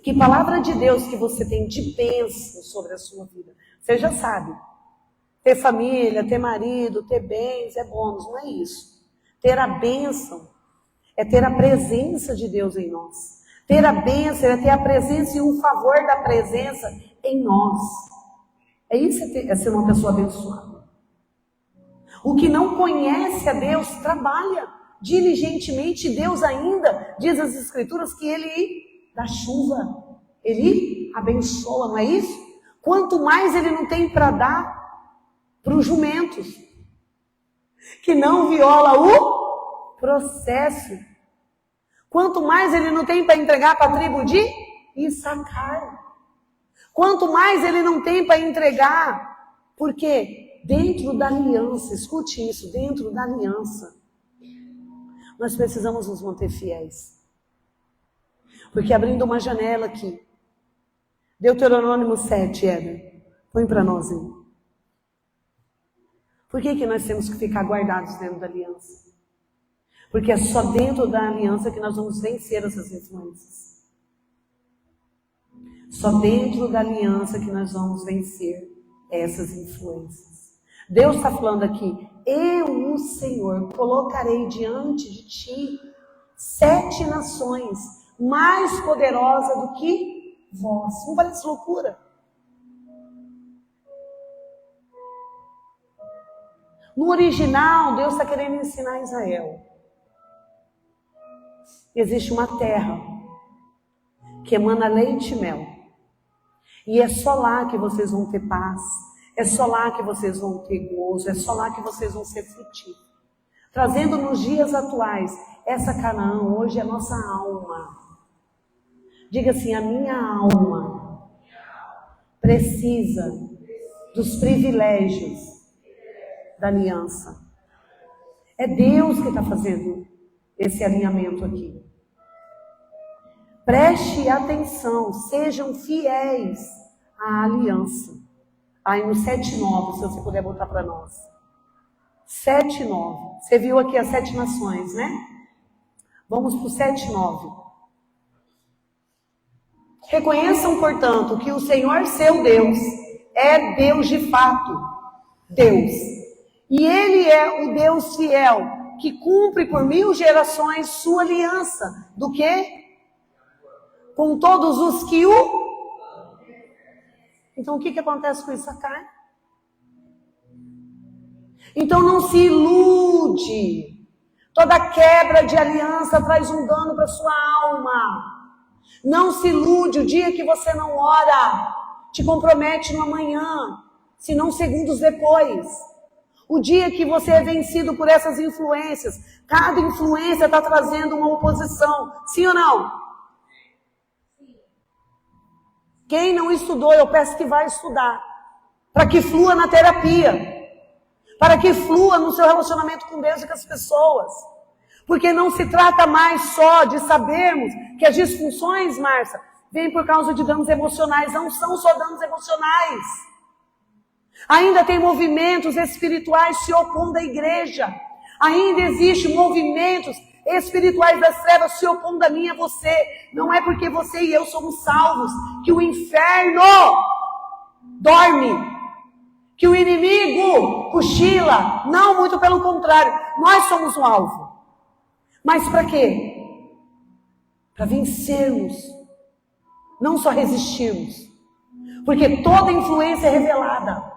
Que palavra de Deus que você tem de bênção sobre a sua vida? Você já sabe. Ter família, ter marido, ter bens é bônus, não é isso. Ter a bênção é ter a presença de Deus em nós. Ter a bênção é ter a presença e o favor da presença em nós. É isso, é ser uma pessoa abençoada. O que não conhece a Deus, trabalha diligentemente. Deus ainda, diz as Escrituras, que Ele dá chuva, Ele abençoa, não é isso? Quanto mais Ele não tem para dar para os jumentos, que não viola o processo. Quanto mais Ele não tem para entregar para a tribo de Issacar. Quanto mais Ele não tem para entregar, porque dentro da aliança, escute isso, dentro da aliança, nós precisamos nos manter fiéis. Porque abrindo uma janela aqui, Deuteronômio 7, Éder. Põe para nós aí. Por que nós temos que ficar guardados dentro da aliança? Porque é só dentro da aliança que nós vamos vencer essas influências. Só dentro da aliança que nós vamos vencer essas influências. Deus está falando aqui, eu, o Senhor, colocarei diante de ti 7 nações mais poderosas do que vós. Não parece loucura? No original, Deus está querendo ensinar a Israel. Existe uma terra que emana leite e mel. E é só lá que vocês vão ter paz. É só lá que vocês vão ter gozo. É só lá que vocês vão ser frutíferos. Trazendo nos dias atuais, essa Canaã hoje é a nossa alma. Diga assim, a minha alma precisa dos privilégios da aliança. É Deus que está fazendo esse alinhamento aqui. Preste atenção, sejam fiéis à aliança. Aí no 7:9, se você puder botar para nós. 7:9. Você viu aqui as 7 nações, né? Vamos para o 7:9. Reconheçam, portanto, que o Senhor seu Deus é Deus de fato. Deus. E Ele é o Deus fiel, que cumpre por 1000 gerações sua aliança. Do quê? Com todos os que o... Então o que acontece com essa carne? Então não se ilude. Toda quebra de aliança traz um dano para sua alma. Não se ilude. O dia que você não ora, te compromete no amanhã, se não segundos depois. O dia que você é vencido por essas influências, cada influência está trazendo uma oposição. Sim ou não? Quem não estudou, eu peço que vá estudar. Para que flua na terapia. Para que flua no seu relacionamento com Deus e com as pessoas. Porque não se trata mais só de sabermos que as disfunções, Márcia, vêm por causa de danos emocionais. Não são só danos emocionais. Ainda tem movimentos espirituais se opondo à igreja. Ainda existem movimentos espirituais das trevas se opondo a mim e a você. Não é porque você e eu somos salvos que o inferno dorme, que o inimigo cochila. Não, muito pelo contrário. Nós somos o alvo. Mas para quê? Para vencermos. Não só resistirmos. Porque toda influência revelada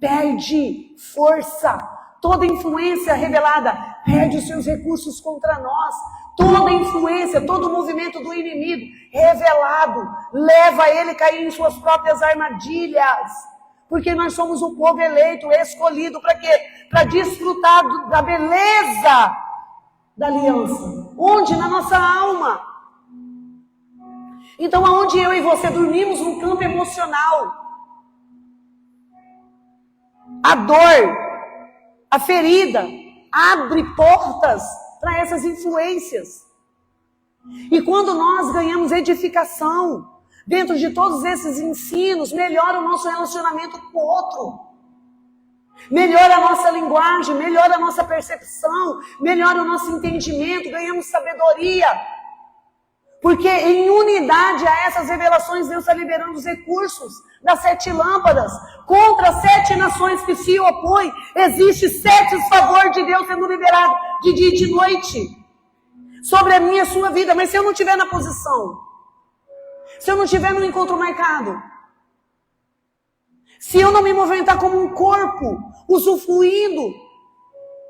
perde força. Toda influência revelada perde os seus recursos contra nós. Toda influência, todo movimento do inimigo revelado leva ele a cair em suas próprias armadilhas. Porque nós somos o povo eleito, escolhido para quê? Para desfrutar da beleza da aliança. Onde? Na nossa alma. Então, aonde eu e você dormimos no campo emocional, a dor, a ferida, abre portas para essas influências. E quando nós ganhamos edificação dentro de todos esses ensinos, melhora o nosso relacionamento com o outro. Melhora a nossa linguagem, melhora a nossa percepção, melhora o nosso entendimento, ganhamos sabedoria. Porque em unidade a essas revelações, Deus está liberando os recursos das 7 lâmpadas contra as 7 nações que se opõem. Existe 7 favor de Deus sendo liberado de dia e de noite sobre a minha e a sua vida. Mas se eu não estiver na posição, se eu não estiver no encontro marcado, se eu não me movimentar como um corpo, usufruindo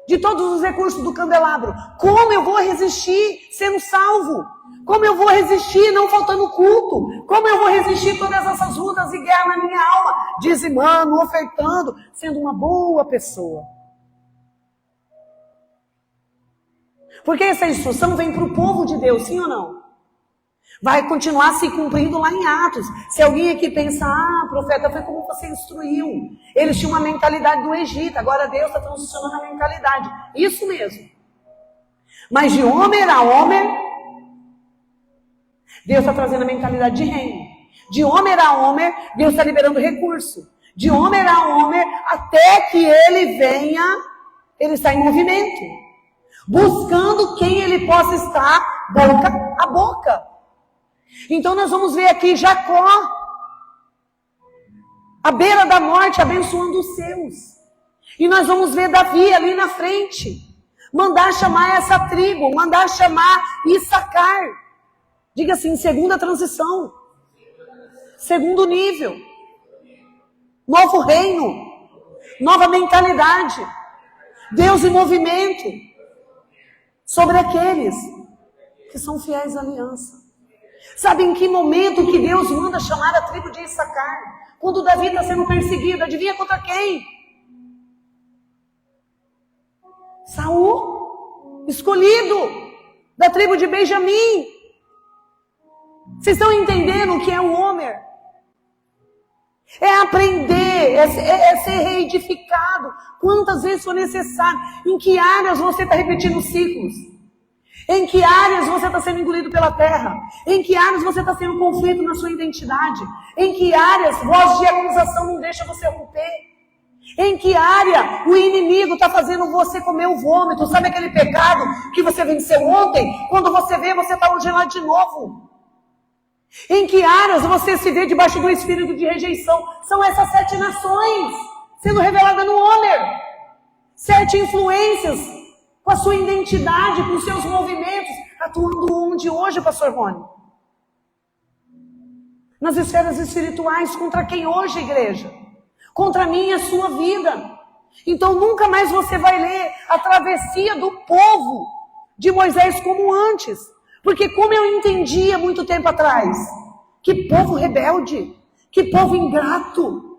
de todos os recursos do candelabro, como eu vou resistir sendo salvo? Como eu vou resistir não faltando culto? Como eu vou resistir todas essas lutas e guerras na minha alma? Dizimando, ofertando, sendo uma boa pessoa. Porque essa instrução vem para o povo de Deus, sim ou não? Vai continuar se cumprindo lá em Atos. Se alguém aqui pensa, profeta, foi como você instruiu. Eles tinham uma mentalidade do Egito, agora Deus está transicionando a mentalidade. Isso mesmo. Mas de homem a homem, Deus está trazendo a mentalidade de reino. De Homer a Homer, Deus está liberando recurso. De Homer a Homer, até que ele venha, ele está em movimento. Buscando quem ele possa estar boca a boca. Então nós vamos ver aqui Jacó, à beira da morte, abençoando os seus. E nós vamos ver Davi ali na frente, mandar chamar essa tribo, mandar chamar Issacar. Diga assim, segunda transição, segundo nível, novo reino, nova mentalidade, Deus em movimento, sobre aqueles que são fiéis à aliança. Sabe em que momento que Deus manda chamar a tribo de Issacar? Quando Davi está sendo perseguido, adivinha contra quem? Saul, escolhido da tribo de Benjamim. Vocês estão entendendo o que é o Homer? É aprender, é ser reedificado quantas vezes for necessário. Em que áreas você está repetindo ciclos? Em que áreas você está sendo engolido pela terra? Em que áreas você está sendo conflito na sua identidade? Em que áreas voz de acusação não deixa você ocupar? Em que área o inimigo está fazendo você comer o vômito? Sabe aquele pecado que você venceu ontem? Quando você vê, você está gelado de novo. Em que áreas você se vê debaixo do espírito de rejeição? São essas 7 nações sendo reveladas no Homer. 7 influências com a sua identidade, com os seus movimentos, atuando onde hoje, pastor Rony? Nas esferas espirituais, contra quem hoje, igreja? Contra mim e a sua vida. Então nunca mais você vai ler a travessia do povo de Moisés como antes. Porque como eu entendia muito tempo atrás, que povo rebelde, que povo ingrato.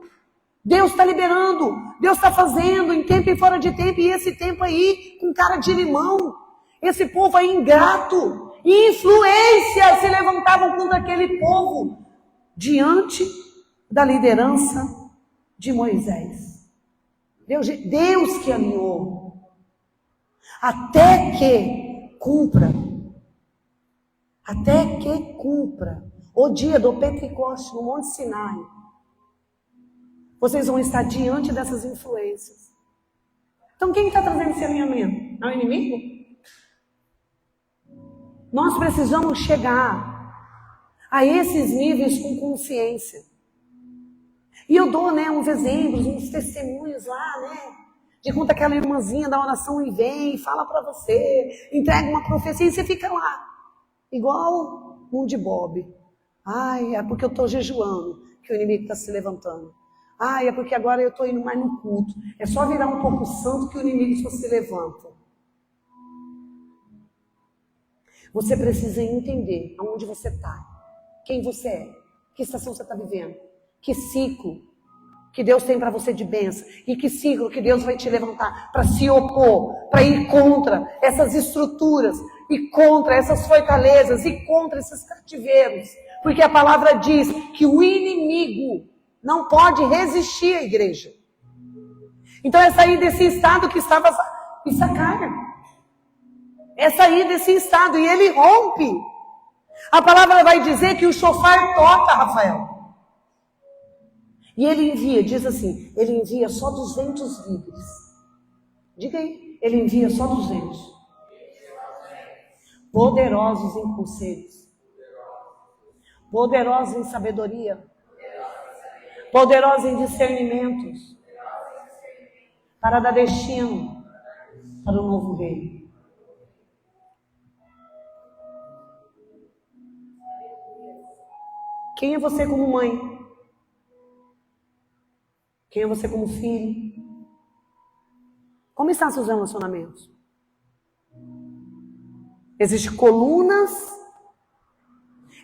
Deus está liberando, Deus está fazendo em tempo e fora de tempo, e esse tempo aí com cara de limão. Esse povo aí ingrato, influência se levantavam contra aquele povo diante da liderança de Moisés. Deus que alinhou, até que cumpra o dia do Pentecoste no Monte Sinai. Vocês vão estar diante dessas influências. Então quem está trazendo esse alinhamento? É o inimigo? Nós precisamos chegar a esses níveis com consciência. E eu dou, uns exemplos, uns testemunhos lá, de quando aquela irmãzinha da oração e vem, fala para você, entrega uma profecia e você fica lá, igual um de Bob. Ai, é porque eu estou jejuando que o inimigo está se levantando. Ah, é porque agora eu estou indo mais no culto. É só virar um pouco santo que o inimigo só se levanta. Você precisa entender aonde você está, quem você é, que estação você está vivendo, que ciclo que Deus tem para você de bênção e que ciclo que Deus vai te levantar para se opor, para ir contra essas estruturas e contra essas fortalezas e contra esses cativeiros. Porque a palavra diz que o inimigo não pode resistir à igreja. Então é sair desse estado que estava Issacar. É sair desse estado e ele rompe. A palavra vai dizer que o shofar toca, Rafael. E ele envia, diz assim, ele envia só 200 líderes. Diga aí, ele envia só 200. Poderosos em conselhos. Poderosos em sabedoria. Poderosa em discernimentos, para dar destino para o novo rei. Quem é você como mãe? Quem é você como filho? Como estão seus relacionamentos? Existem colunas,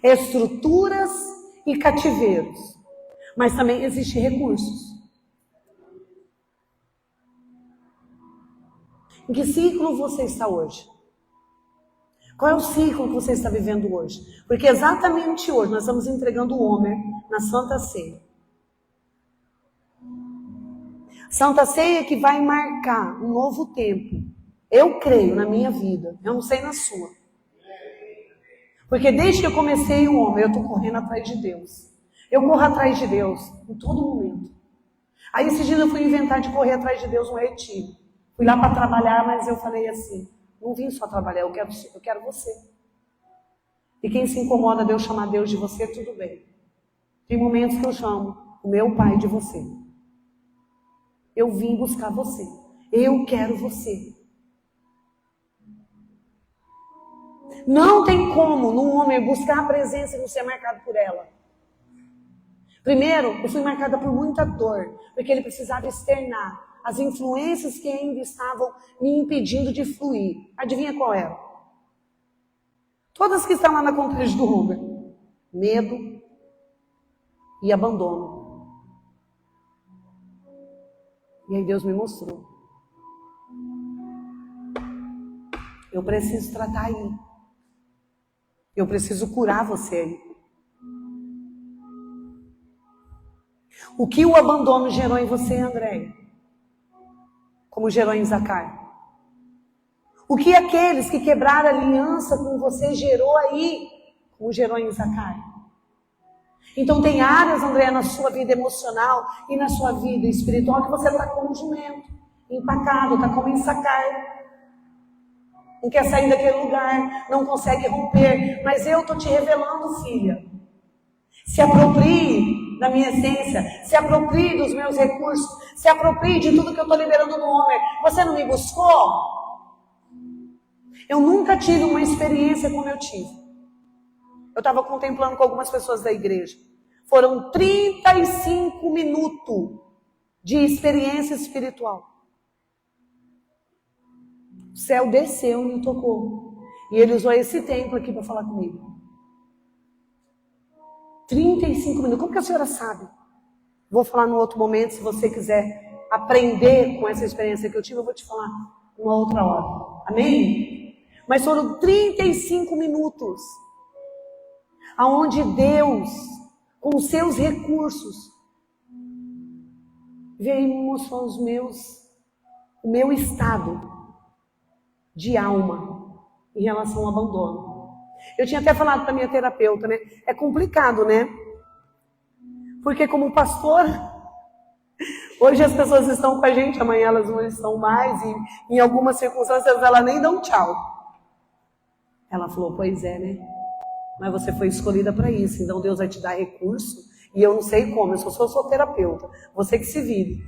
estruturas e cativeiros. Mas também existem recursos. Em que ciclo você está hoje? Qual é o ciclo que você está vivendo hoje? Porque exatamente hoje nós estamos entregando o Homer na Santa Ceia. Santa Ceia que vai marcar um novo tempo. Eu creio na minha vida, eu não sei na sua. Porque desde que eu comecei o Homer, eu estou correndo atrás de Deus. Eu corro atrás de Deus em todo momento. Aí esses dias eu fui inventar de correr atrás de Deus no retiro. Fui lá para trabalhar, mas eu falei assim, não vim só trabalhar, eu quero você. E quem se incomoda de eu chamar Deus de você, tudo bem. Tem momentos que eu chamo o meu Pai de você. Eu vim buscar você. Eu quero você. Não tem como num homem buscar a presença e não ser marcado por ela. Primeiro, eu fui marcada por muita dor, porque ele precisava externar as influências que ainda estavam me impedindo de fluir. Adivinha qual era? Todas que estão lá na contagem do Ruber. Medo e abandono. E aí Deus me mostrou. Eu preciso tratar aí. Eu preciso curar você aí. O que o abandono gerou em você, André? Como gerou em Zacar? O que aqueles que quebraram a aliança com você gerou aí? Como gerou em Zacar? Então tem áreas, André, na sua vida emocional e na sua vida espiritual que você está como um jumento, empacado, está como em Zacar. Não quer sair daquele lugar, não consegue romper. Mas eu estou te revelando, filha. Se aproprie da minha essência, se aproprie dos meus recursos, se aproprie de tudo que eu estou liberando no homem. Você não me buscou? Eu nunca tive uma experiência como eu tive. Eu estava contemplando com algumas pessoas da igreja. Foram 35 minutos de experiência espiritual. O céu desceu e me tocou. E ele usou esse tempo aqui para falar comigo. 35 minutos. Como que a senhora sabe? Vou falar no outro momento. Se você quiser aprender com essa experiência que eu tive, eu vou te falar uma outra hora. Amém? Mas foram 35 minutos aonde Deus, com os seus recursos, veio e me mostrou o meu estado de alma em relação ao abandono. Eu tinha até falado para minha terapeuta, né? É complicado, né? Porque como pastor, hoje as pessoas estão com a gente, amanhã elas não estão mais, e em algumas circunstâncias elas nem dão tchau. Ela falou, pois é, né? Mas você foi escolhida para isso, então Deus vai te dar recurso, e eu não sei como, eu só sou terapeuta, você que se vire.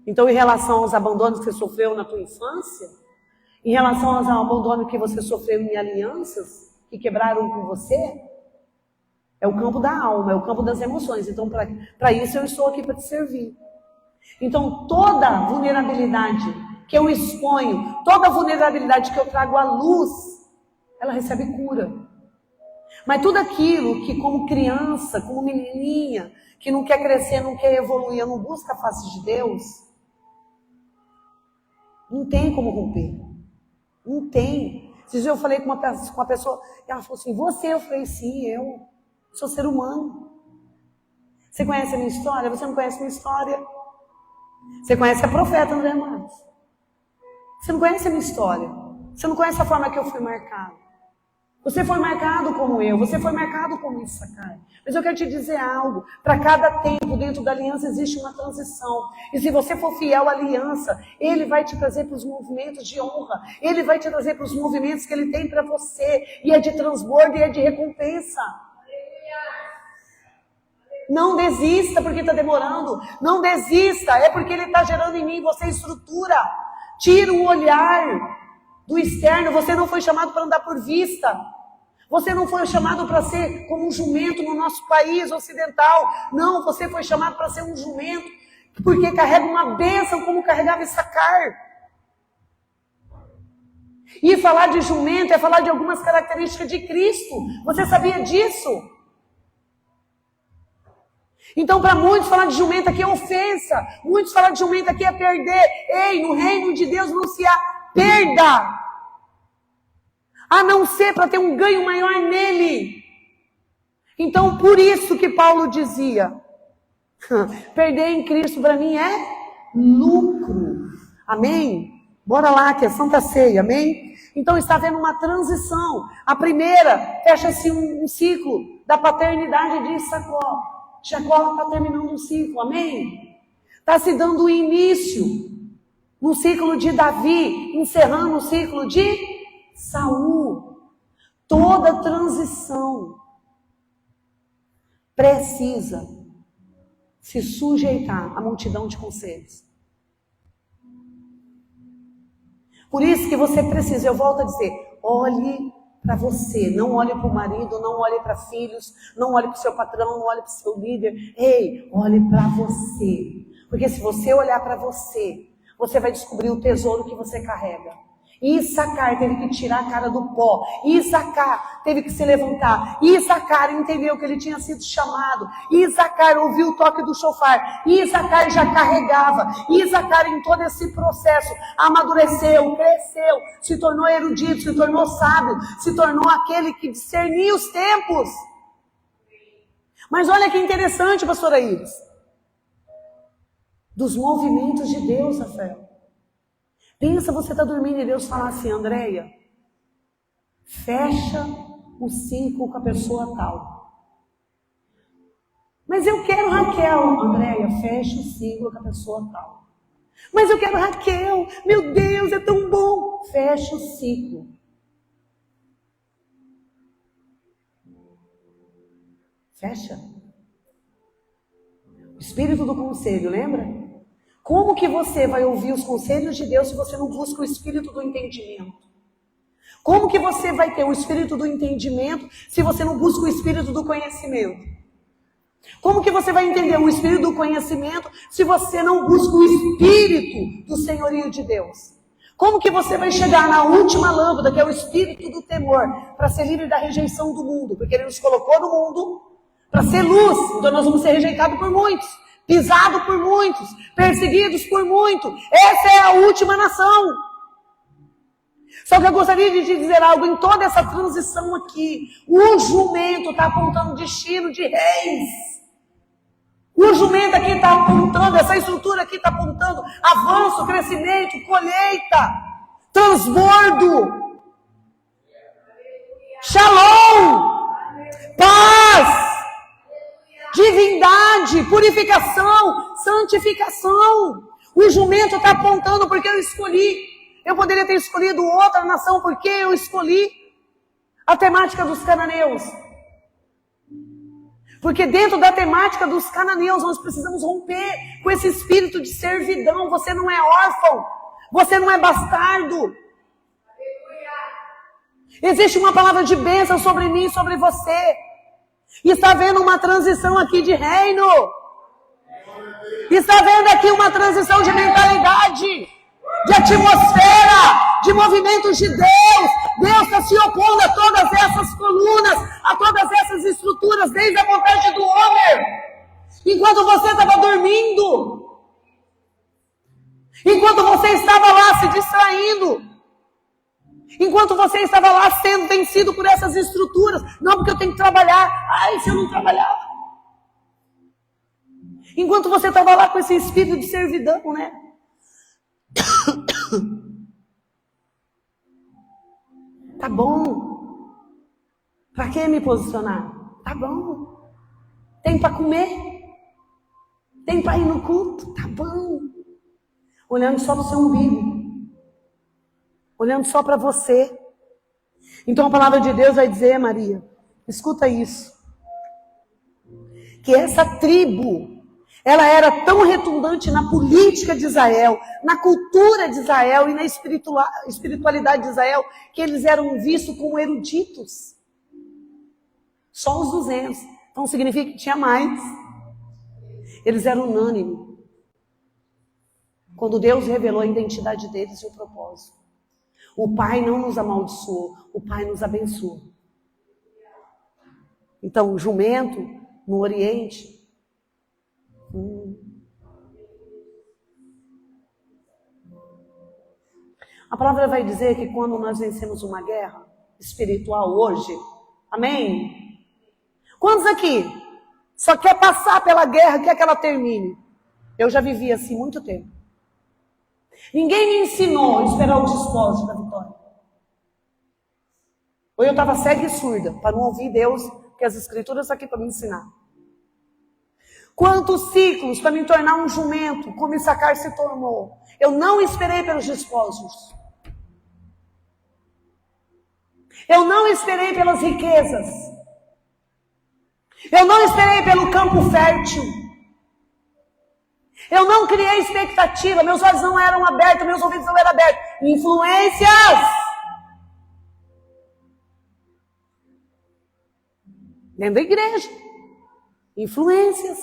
Então, em relação aos abandonos que você sofreu na tua infância, em relação aos abandonos que você sofreu em alianças que quebraram com você, é o campo da alma, é o campo das emoções. Então, para isso eu estou aqui para te servir. Então, toda vulnerabilidade que eu exponho, toda vulnerabilidade que eu trago à luz, ela recebe cura. Mas tudo aquilo que como criança, como menininha, que não quer crescer, não quer evoluir, não busca a face de Deus, não tem como romper. Não tem. Esses dias eu falei com uma pessoa, e ela falou assim, você? Eu falei, sim, eu sou ser humano. Você conhece a minha história? Você não conhece a minha história? Você conhece a profeta André Matos? Você não conhece a minha história? Você não conhece a forma que eu fui marcado? Você foi marcado como eu, você foi marcado como Issacar. Mas eu quero te dizer algo, para cada tempo dentro da aliança existe uma transição. E se você for fiel à aliança, ele vai te trazer para os movimentos de honra, ele vai te trazer para os movimentos que ele tem para você, e é de transbordo e é de recompensa. Não desista porque está demorando, não desista, é porque ele está gerando em mim você estrutura. Tira o olhar do externo, você não foi chamado para andar por vista. Você não foi chamado para ser como um jumento no nosso país ocidental. Não, você foi chamado para ser um jumento, porque carrega uma bênção como carregava Issacar. E falar de jumento é falar de algumas características de Cristo. Você sabia disso? Então, para muitos, falar de jumento aqui é ofensa. Muitos falar de jumento aqui é perder. Ei, no reino de Deus não se há perda, a não ser para ter um ganho maior nele. Então, por isso que Paulo dizia, perder em Cristo para mim é lucro. Amém? Bora lá, que é Santa Ceia, amém? Então está havendo uma transição. A primeira, fecha-se um ciclo da paternidade de Jacó. Jacó está terminando um ciclo, amém? Está se dando o início no ciclo de Davi, encerrando o ciclo de Saul. Toda transição precisa se sujeitar à multidão de conselhos. Por isso que você precisa, eu volto a dizer, olhe para você, não olhe para o marido, não olhe para filhos, não olhe para o seu patrão, não olhe para o seu líder. Ei, olhe para você. Porque se você olhar para você, você vai descobrir o tesouro que você carrega. Issacar teve que tirar a cara do pó. Issacar teve que se levantar. Issacar entendeu que ele tinha sido chamado. Issacar ouviu o toque do chofar. Issacar já carregava. Issacar em todo esse processo amadureceu, cresceu, se tornou erudito, se tornou sábio, se tornou aquele que discernia os tempos. Mas olha que interessante, pastora Iris. Dos movimentos de Deus, Rafael. Pensa, você está dormindo e Deus fala assim, Andréia, fecha o ciclo com a pessoa tal. Mas eu quero Raquel. Andréia, fecha o ciclo com a pessoa tal. Mas eu quero Raquel. Meu Deus, é tão bom. Fecha o ciclo. Fecha. O espírito do conselho, lembra? Como que você vai ouvir os conselhos de Deus se você não busca o espírito do entendimento? Como que você vai ter o espírito do entendimento se você não busca o espírito do conhecimento? Como que você vai entender o espírito do conhecimento se você não busca o espírito do senhorio de Deus? Como que você vai chegar na última lâmpada, que é o espírito do temor, para ser livre da rejeição do mundo? Porque ele nos colocou no mundo para ser luz, então nós vamos ser rejeitados por muitos. Pisado por muitos, perseguidos por muitos. Essa é a última nação. Só que eu gostaria de te dizer algo, em toda essa transição aqui, o jumento está apontando destino de reis. O jumento aqui está apontando, essa estrutura aqui está apontando avanço, crescimento, colheita, transbordo, shalom, paz, divindade, purificação, santificação. O jumento está apontando porque eu escolhi. Eu poderia ter escolhido outra nação porque eu escolhi a temática dos cananeus. Porque dentro da temática dos cananeus nós precisamos romper com esse espírito de servidão. Você não é órfão, você não é bastardo. Existe uma palavra de bênção sobre mim e sobre você. E está havendo uma transição aqui de reino. Está havendo aqui uma transição de mentalidade, de atmosfera, de movimentos de Deus. Deus está se opondo a todas essas colunas, a todas essas estruturas, desde a vontade do homem. Enquanto você estava dormindo, enquanto você estava lá se distraindo, enquanto você estava lá sendo vencido por essas estruturas. Não, porque eu tenho que trabalhar. Ai, se eu não trabalhar. Enquanto você estava lá com esse espírito de servidão, né? Tá bom. Para que me posicionar? Tá bom. Tem para comer? Tem para ir no culto? Tá bom. Olhando só para o seu umbigo. Olhando só para você. Então a palavra de Deus vai dizer, Maria, escuta isso. Que essa tribo, ela era tão redundante na política de Israel, na cultura de Israel e na espiritualidade de Israel, que eles eram vistos como eruditos. Só os 200. Então significa que tinha mais. Eles eram unânimes. Quando Deus revelou a identidade deles e o propósito. O Pai não nos amaldiçoou, o Pai nos abençoou. Então, o jumento no Oriente. A palavra vai dizer que quando nós vencemos uma guerra espiritual hoje, amém? Quantos aqui só quer passar pela guerra, quer que ela termine? Eu já vivi assim muito tempo. Ninguém me ensinou a esperar o despósito da vitória. Ou eu estava cega e surda, para não ouvir Deus, porque as escrituras estão aqui para me ensinar. Quantos ciclos para me tornar um jumento, como Issacar se tornou. Eu não esperei pelos despojos. Eu não esperei pelas riquezas. Eu não esperei pelo campo fértil. Eu não criei expectativa. Meus olhos não eram abertos, meus ouvidos não eram abertos. Influências. Dentro da igreja. Influências.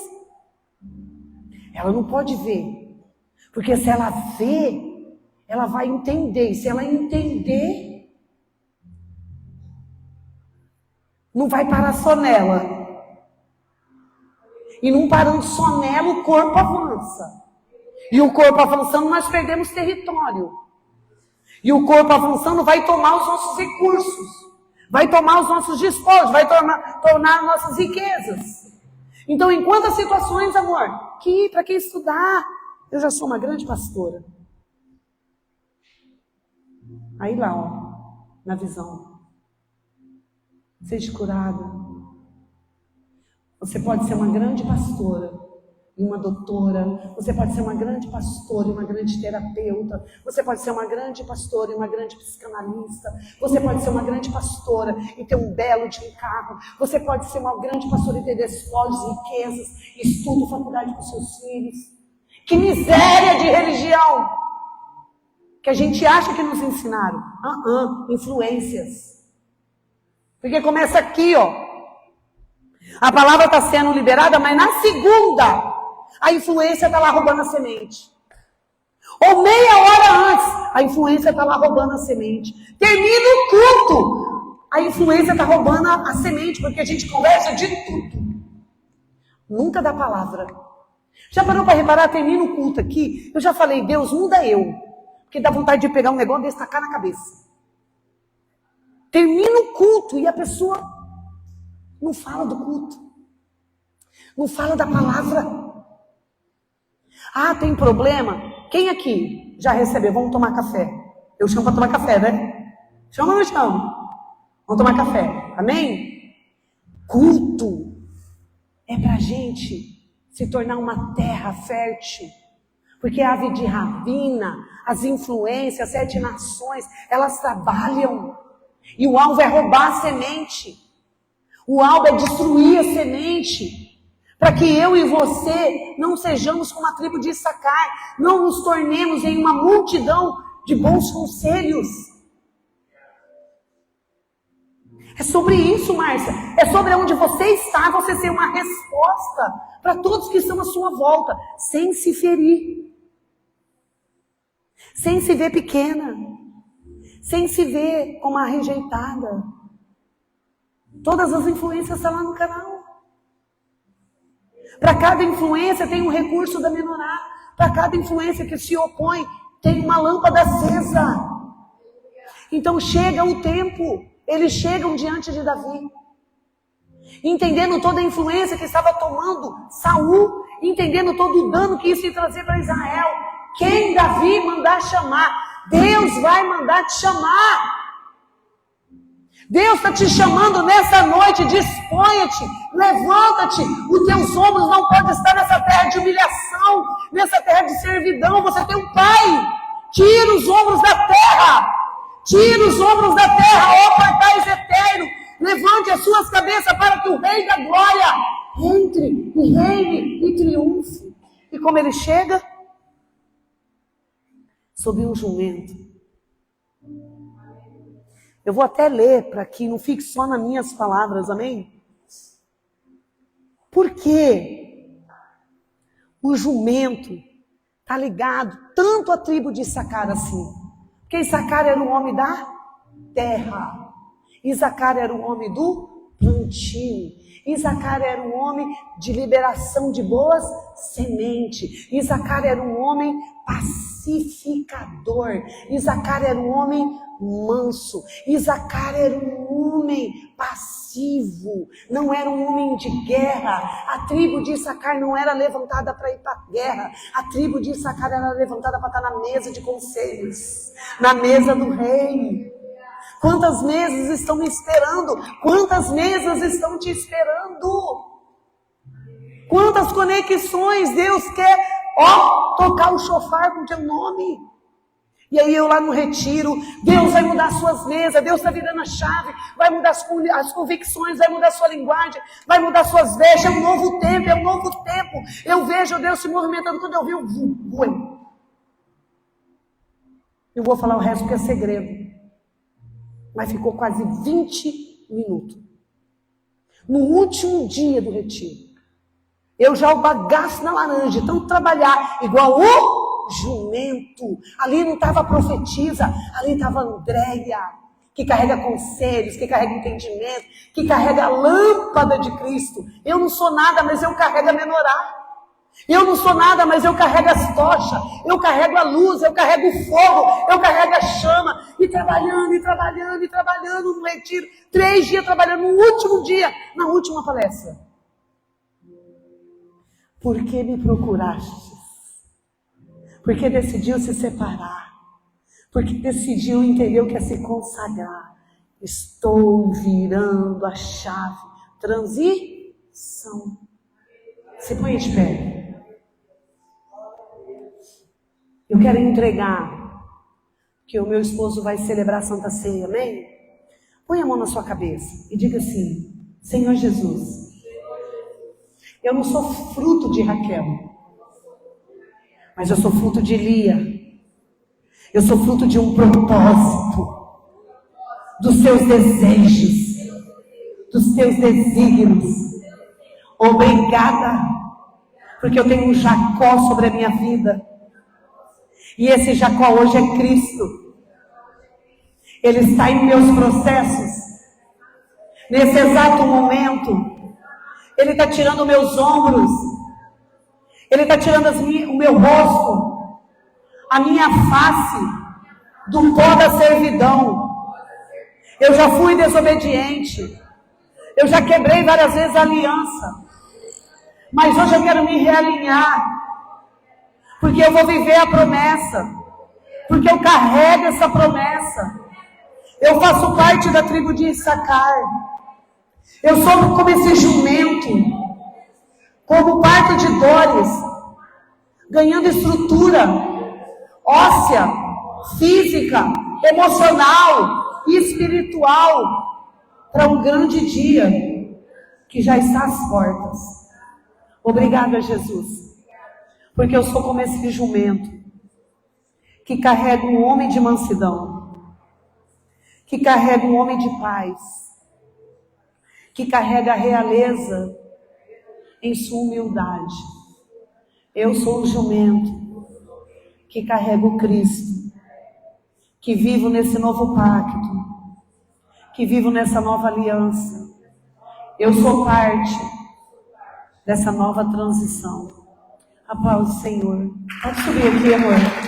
Ela não pode ver. Porque se ela vê, ela vai entender. E se ela entender, não vai parar só nela. E não parando só nela, o corpo avança. E o corpo avançando, nós perdemos território. E o corpo avançando vai tomar os nossos recursos. Vai tomar os nossos despojos. Vai tornar nossas riquezas. Então, em quantas situações, amor? Para que estudar? Eu já sou uma grande pastora. Aí lá, ó, na visão. Seja curada. Você pode ser uma grande pastora e uma doutora. Você pode ser uma grande pastora e uma grande terapeuta. Você pode ser uma grande pastora e uma grande psicanalista. Você pode ser uma grande pastora e ter um belo de um carro. Você pode ser uma grande pastora e ter despojos, riquezas, estudo, faculdade com seus filhos. Que miséria de religião! Que a gente acha que nos ensinaram. Influências. Porque começa aqui, ó. A palavra está sendo liberada, mas na segunda, a influência está lá roubando a semente. Ou meia hora antes, a influência está lá roubando a semente. Termina o culto, a influência está roubando a semente, porque a gente conversa de tudo. Nunca da palavra. Já parou para reparar? Termina o culto aqui, eu já falei, Deus, muda eu. Porque dá vontade de pegar um negócio e destacar na cabeça. Termina o culto e a pessoa não fala do culto. Não fala da palavra. Ah, tem problema? Quem aqui já recebeu? Vamos tomar café. Eu chamo para tomar café, né? Chama ou não chamo? Vamos tomar café. Amém? Culto é para a gente se tornar uma terra fértil. Porque a ave de rapina, as influências, as 7 nações, elas trabalham. E o alvo é roubar a semente. O alvo é destruir a semente, para que eu e você não sejamos como a tribo de Issacar, não nos tornemos em uma multidão de bons conselhos. É sobre isso, Márcia. É sobre onde você está, você ser uma resposta para todos que estão à sua volta, sem se ferir, sem se ver pequena, sem se ver como a rejeitada. Todas as influências estão lá no canal. Para cada influência tem um recurso da menorá. Para cada influência que se opõe, tem uma lâmpada acesa. Então chega o tempo, eles chegam diante de Davi. Entendendo toda a influência que estava tomando Saul, entendendo todo o dano que isso ia trazer para Israel. Quem Davi mandar chamar, Deus vai mandar te chamar. Deus está te chamando nessa noite, disponha-te, levanta-te. Os teus ombros não podem estar nessa terra de humilhação, nessa terra de servidão. Você tem um Pai. Tira os ombros da terra. Tira os ombros da terra, ó portais eterno. Levante as suas cabeças para que o Rei da Glória entre e reine e triunfe. E como ele chega? Sob um jumento. Eu vou até ler para que não fique só nas minhas palavras, amém? Por que o jumento está ligado tanto à tribo de Issacar assim? Porque Issacar era o homem da terra. Issacar era o homem do plantio. Issacar era um homem de liberação de boas sementes. Issacar era um homem pacificador. Issacar era um homem manso. Issacar era um homem passivo. Não era um homem de guerra. A tribo de Issacar não era levantada para ir para a guerra. A tribo de Issacar era levantada para estar na mesa de conselhos, na mesa do rei. Quantas mesas estão me esperando? Quantas mesas estão te esperando? Quantas conexões Deus quer, tocar o chofar com o teu nome. E aí eu lá no retiro, Deus vai mudar as suas mesas, Deus está virando a chave, vai mudar as convicções, vai mudar a sua linguagem, vai mudar as suas vestes, é um novo tempo, é um novo tempo. Eu vejo Deus se movimentando, quando eu vi o eu vou falar o resto porque é segredo. Mas ficou quase 20 minutos. No último dia do retiro, eu já o bagaço na laranja, então trabalhar igual o jumento. Ali não estava a profetisa, ali estava a Andréia, que carrega conselhos, que carrega entendimento, que carrega a lâmpada de Cristo. Eu não sou nada, mas eu carrego a menorá. Eu não sou nada, mas eu carrego as tochas, eu carrego a luz, eu carrego o fogo, eu carrego a chama. E trabalhando, e trabalhando, e trabalhando no retiro. 3 dias trabalhando, no último dia, na última palestra. Por que me procuraste? Porque decidiu se separar. Porque decidiu entender o que é se consagrar. Estou virando a chave. Transição. Se põe de pé. Eu quero entregar que o meu esposo vai celebrar a Santa Ceia, amém? Põe a mão na sua cabeça e diga assim: Senhor Jesus, eu não sou fruto de Raquel, mas eu sou fruto de Lia. Eu sou fruto de um propósito, dos seus desejos, dos teus desígnios. Obrigada, porque eu tenho um Jacó sobre a minha vida. E esse Jacó hoje é Cristo. Ele está em meus processos. Nesse exato momento, Ele está tirando meus ombros. Ele está tirando o meu rosto, a minha face, do pó da servidão. Eu já fui desobediente. Eu já quebrei várias vezes a aliança. Mas hoje eu quero me realinhar. Porque eu vou viver a promessa. Porque eu carrego essa promessa. Eu faço parte da tribo de Issacar. Eu sou como esse jumento, como parto de dores, ganhando estrutura óssea, física, emocional e espiritual para um grande dia que já está às portas. Obrigada, Jesus. Porque eu sou como esse jumento, que carrega um homem de mansidão, que carrega um homem de paz, que carrega a realeza em sua humildade. Eu sou um jumento, que carrego Cristo, que vivo nesse novo pacto, que vivo nessa nova aliança. Eu sou parte dessa nova transição. Aplausos, Senhor. Pode subir aqui, amor.